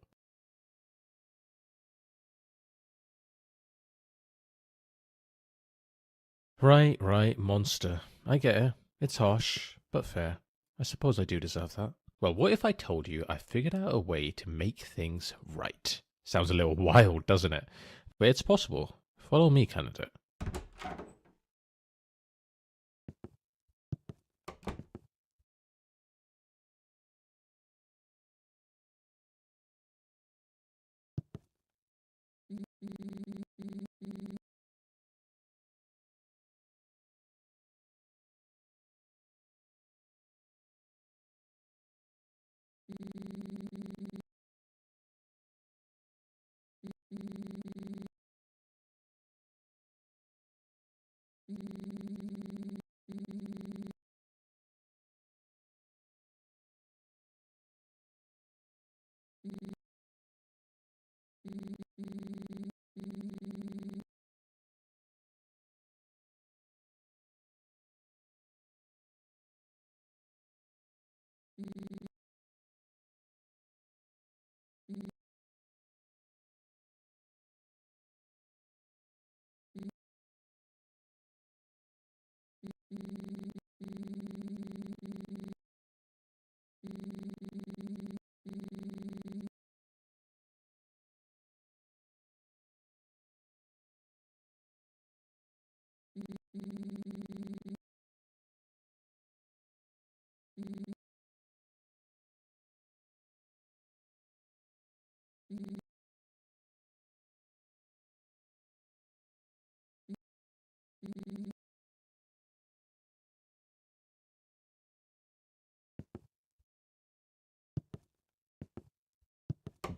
Right, monster. I get it. It's harsh, but fair. I suppose I do deserve that. Well, what if I told you I figured out a way to make things right? Sounds a little wild, doesn't it? But it's possible. Follow me, candidate.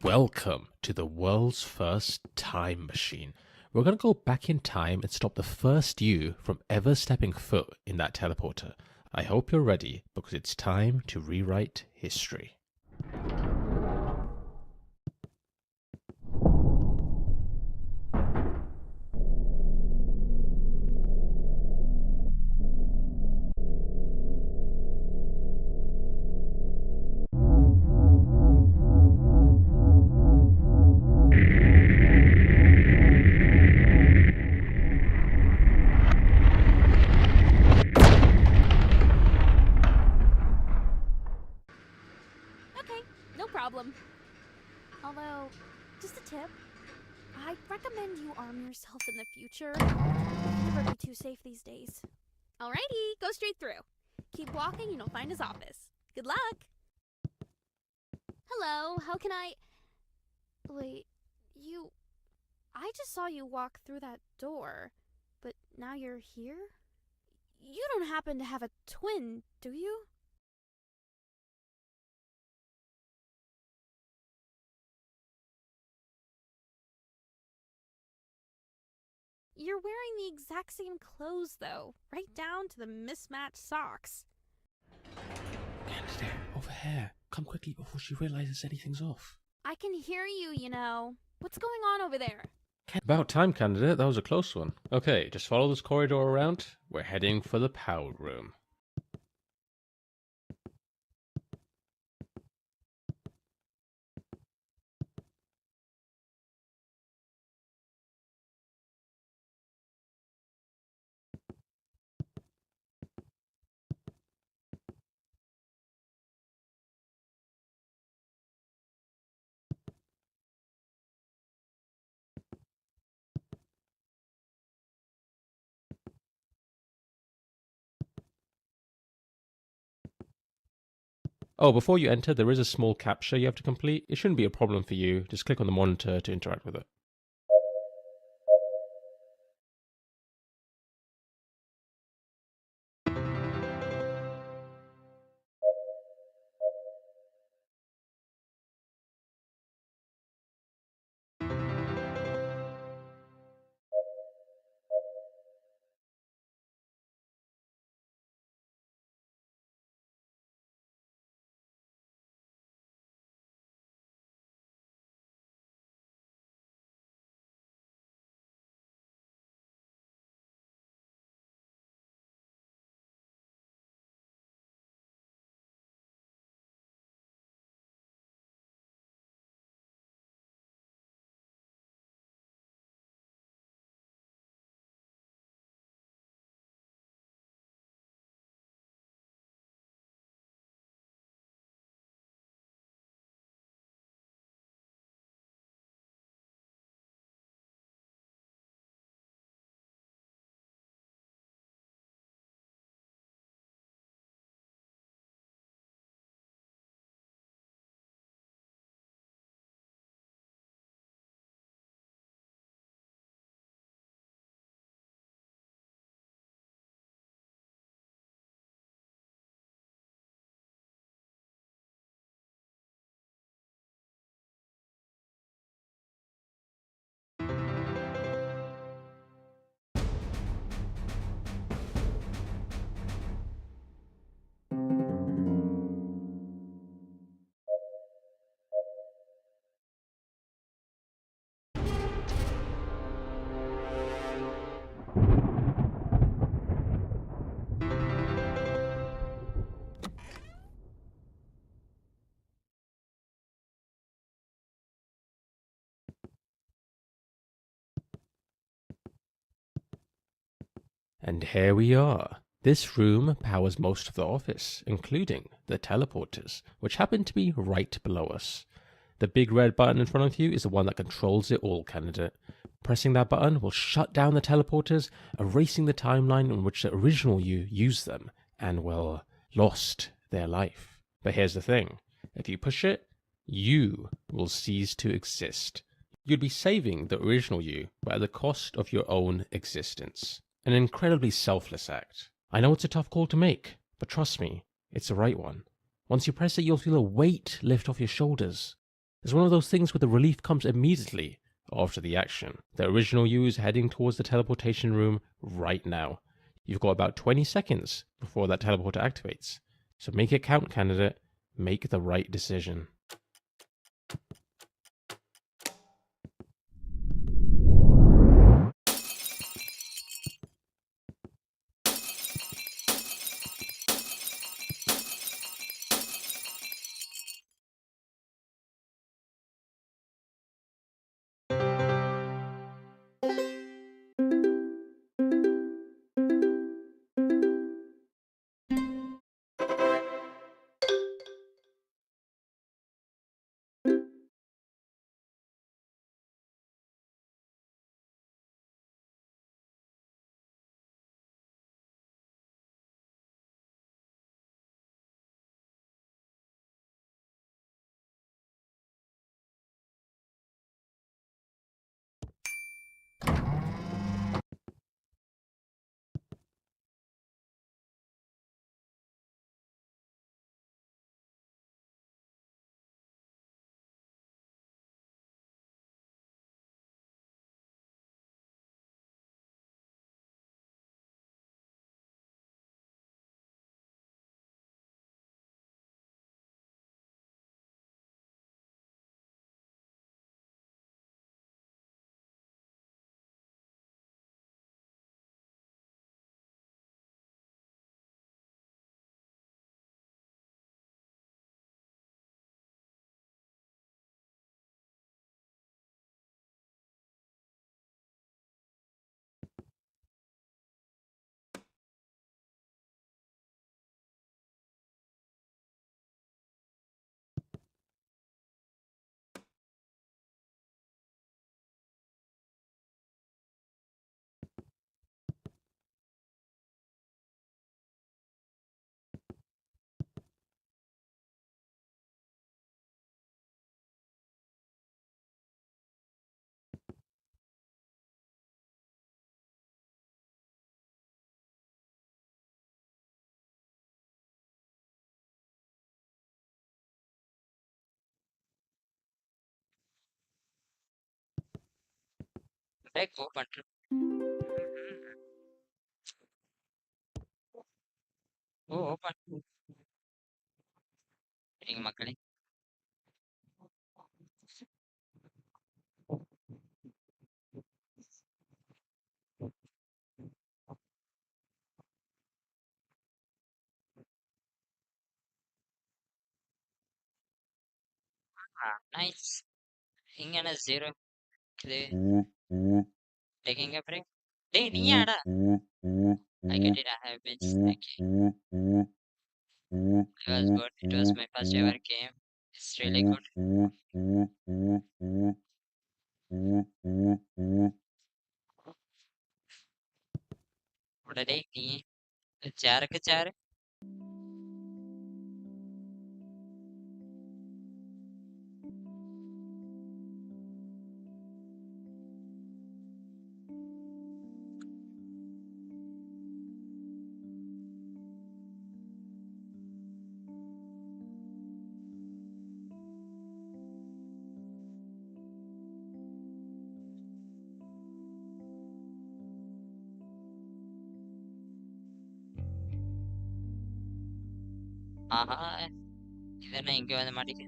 Welcome to the world's first time machine. We're going to go back in time and stop the first you from ever stepping foot in that teleporter. I hope you're ready, because it's time to rewrite history. Okay, no problem. Although, just a tip. I'd recommend you arm yourself in the future. You can never be too safe these days. Alrighty, go straight through. Keep walking and you'll find his office. Good luck! Hello, how can I... Wait, you... I just saw you walk through that door, but now you're here? You don't happen to have a twin, do you? You're wearing the exact same clothes, though, right down to the mismatched socks. Candidate, over here. Come quickly before she realizes anything's off. I can hear you, you know. What's going on over there? About time, candidate. That was a close one. Okay, just follow this corridor around. We're heading for the power room. Oh, before you enter, there is a small captcha you have to complete. It shouldn't be a problem for you. Just click on the monitor to interact with it. And here we are. This room powers most of the office, including the teleporters, which happen to be right below us. The big red button in front of you is the one that controls it all, candidate. Pressing that button will shut down the teleporters, erasing the timeline in which the original you used them and, well, lost their life. But here's the thing. If you push it, you will cease to exist. You'd be saving the original you, but at the cost of your own existence. An incredibly selfless act. I know it's a tough call to make, but trust me, it's the right one. Once you press it, you'll feel a weight lift off your shoulders. It's one of those things where the relief comes immediately after the action. The original you is heading towards the teleportation room right now. You've got about 20 seconds before that teleporter activates. So make it count, candidate. Make the right decision. Go பண்ற ஓ open நீங்க மக்களே nice இங்க என்ன 0 இது taking a break டேய் நீயாடா I get it I have been okay it was good it was my first ever game it's really good உடனே நீ சேருக்கு சேரு ஆஹா இதென்ன இங்க வந்து மாட்டிக்க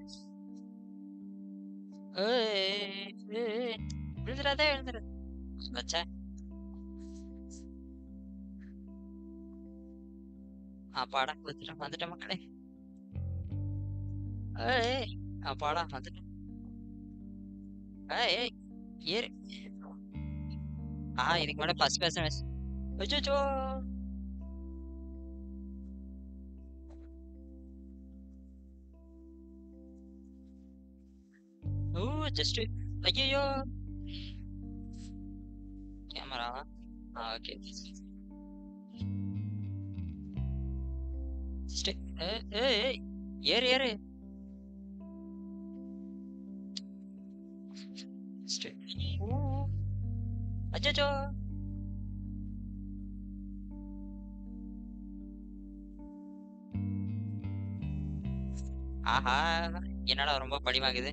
விழுந்துடாதே விழுந்துடாது வச்சா பாடா வந்துட்டேன் மக்களே பாடா வந்துட்டேன் ஏறு இதுக்கு மேல ஃபர்ஸ்ட் பர்சன் அச்சோ. ஓ ஜஸ்ட் ஐயோ கேமராவா ஓகே ஏறு ஏறு அச்சோ. ஆஹா என்னடா ரொம்ப படிவாகுது.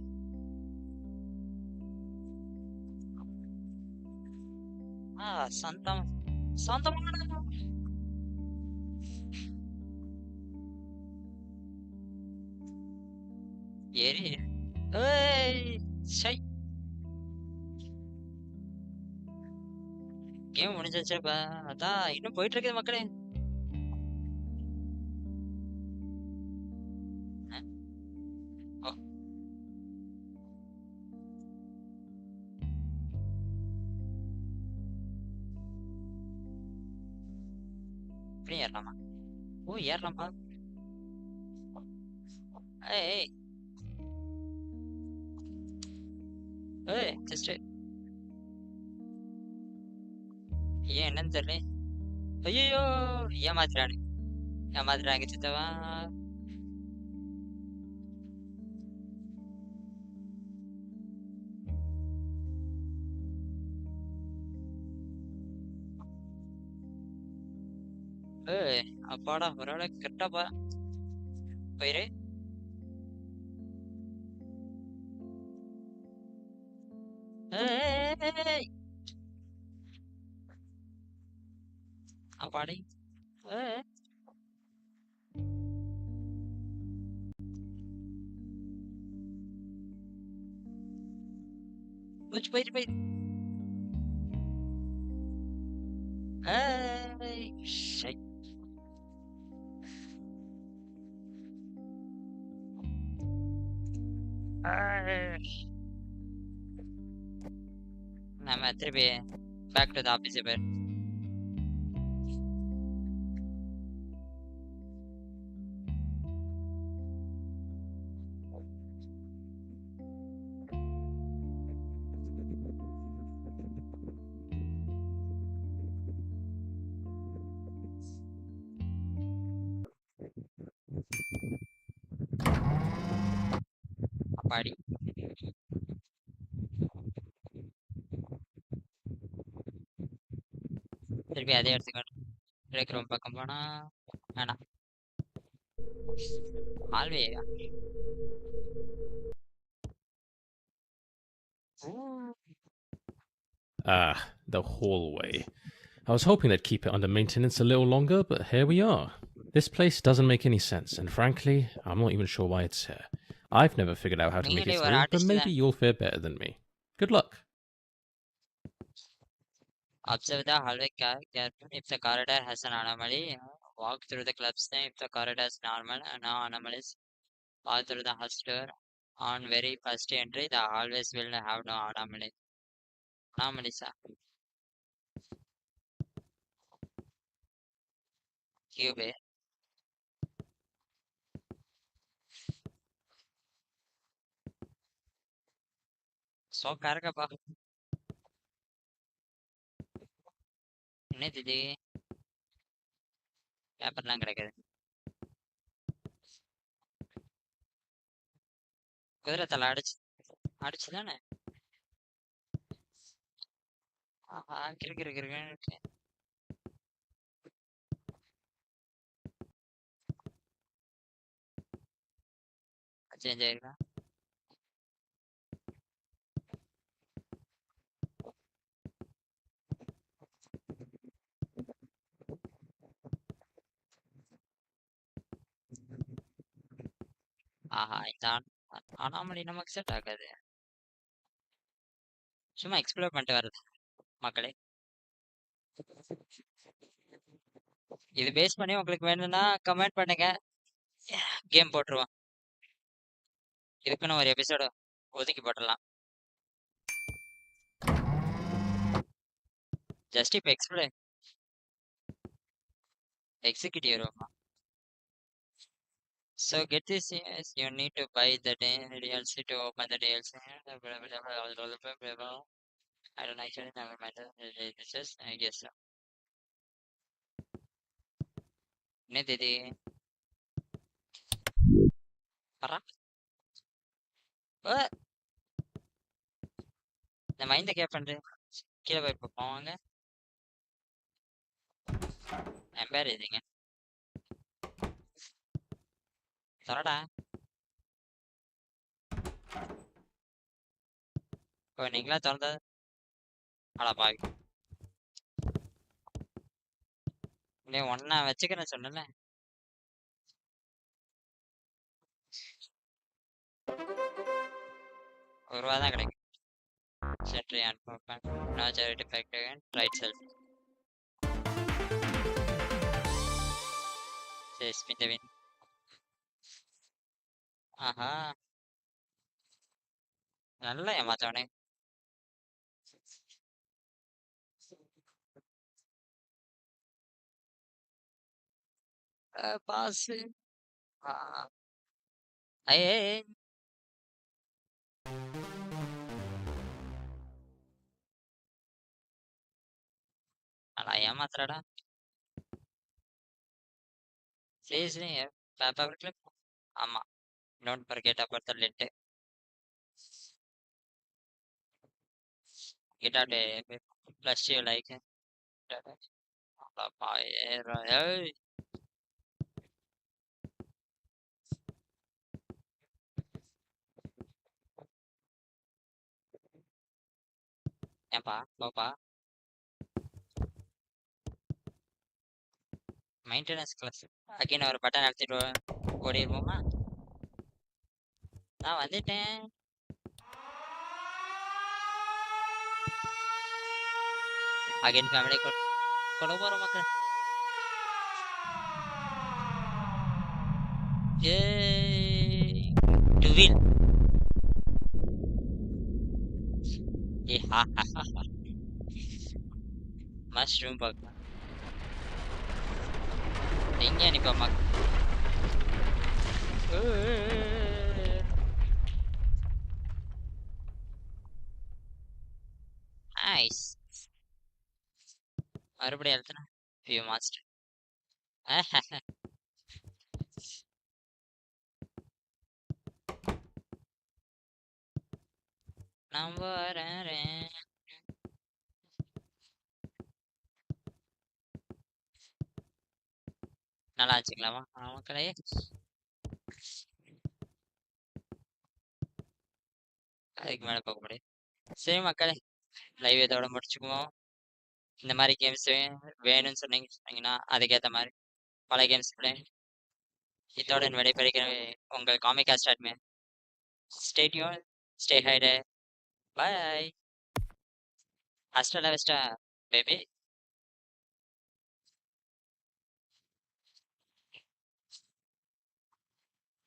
சொந்தம் சொந்தமான ஏறி கேம் முடிஞ்சிருச்சுப்பா. அதான் இன்னும் போயிட்டு இருக்குது மக்களே. இப்படி ஏறலாமா? ஓ ஏறலாமா? ஏய் ஏய் ஜஸ்ட் ஏன் என்னன்னு தெரியல. ஐயோ ஏமாத்துறானு ஏமாத்துறாங்க சித்தவா. ஏய் அப்பாடா பரவாயில்ல கரெக்டாப்பா போயிரு. அப்பாடி போயிட்டு போயிரு. நம்ம திருப்பி பேக் டு த ஆபீஸ் பேர். அப்பாடி திருப்பி அதே எடுத்துக்கணும். பிரேக் ரூம் பக்கம் போனா வேணாம். ஆல்வேயா The hallway. I was hoping they'd keep it under maintenance a little longer, but here we are. This place doesn't make any sense, and frankly, I'm not even sure why it's here. I've never figured out how to make it through, but maybe you'll fare better than me. Good luck. Observe the hallway carefully. If the corridor has an anomaly, walk through the club's name. If the corridor is normal and no anomalies, pass through the house door. On very first entry, the hallways will have no anomalies. Anomalies. Cube. So karaka என்னது இது பேப்பர்லாம் கிடைக்குது. குதிரை தலை அடிச்சுதானே. ஆஹா கிருக்கு change ஆயிருக்கா. ஆஹா இந்த anomaly நமக்கு set ஆகாது. சும்மா எக்ஸ்ப்ளோர் பண்ணிட்டு வர்றது மக்களே. இது பேஸ் பண்ணி உங்களுக்கு வேணும்னா கமெண்ட் பண்ணுங்க, கேம் போட்டுருவோம். இதுக்குன்னு ஒரு எபிசோட ஒதுக்கி போட்டுடலாம். ஜஸ்ட் இப்போ executive room. So get this, yes, you need to buy the DLC to open the DLC. I don't actually never mind. It's just I guess so. Ne didi. Para. What? இந்த மைந்த gap பண்றேன் கீழே போய் போவாங்க என் பேர் இதுங்க சொல்லடா ஓ நீங்களா திறந்தது அடா பாவி நீ ஒன்னா வச்சுக்கிறேன் சொன்னல ஒரு ரூபா தான் கிடைக்கும் sentry and open no charity fact right self சரி ஸ்பின் தி வின் ஆஹா நல்லா ஏமாத்தவனே பாஸ் ஐயே அடா ஏமாத்துறடா சரி பேப்பர் கிளிப் ஆமா நோட் பர் கேட்டா பர்த்த laddu get out a plus you like ஏன்பா பாப்பா மெயின்டெனன்ஸ் கிளாஸ் அகைன் ஒரு பட்டன் அழுத்திட்டு ஓடிடுவோமா நான் வந்துட்டேன் அகைன் ஃபேமிலி கொண்டு போறோம் மக்கள் டு வீல் மஷ்ரூம் பார்க்கலாம் எங்க அனுப்பா மக்கள் நைஸ் மறுபடியும் எழுத்துனா வியூ மாஸ்டர் நான் வரேன் நல்லா வச்சுக்கலாமா மக்களே அதுக்கு மேலே போக முடியாது சரி மக்களே லைவ் இதோட முடிச்சுக்குவோம் இந்த மாதிரி கேம்ஸ் வேணும்னு சொன்னீங்கன்னா அதுக்கேற்ற மாதிரி பல கேம்ஸ் பிளே இதோட விடைபெறுகிற உங்கள் காமிகா ஸ்டார்ட்மே ஸ்டே டியூன் ஸ்டே ஹைடே பாய் ஹஸ்டா லெவஸ்டா பேபி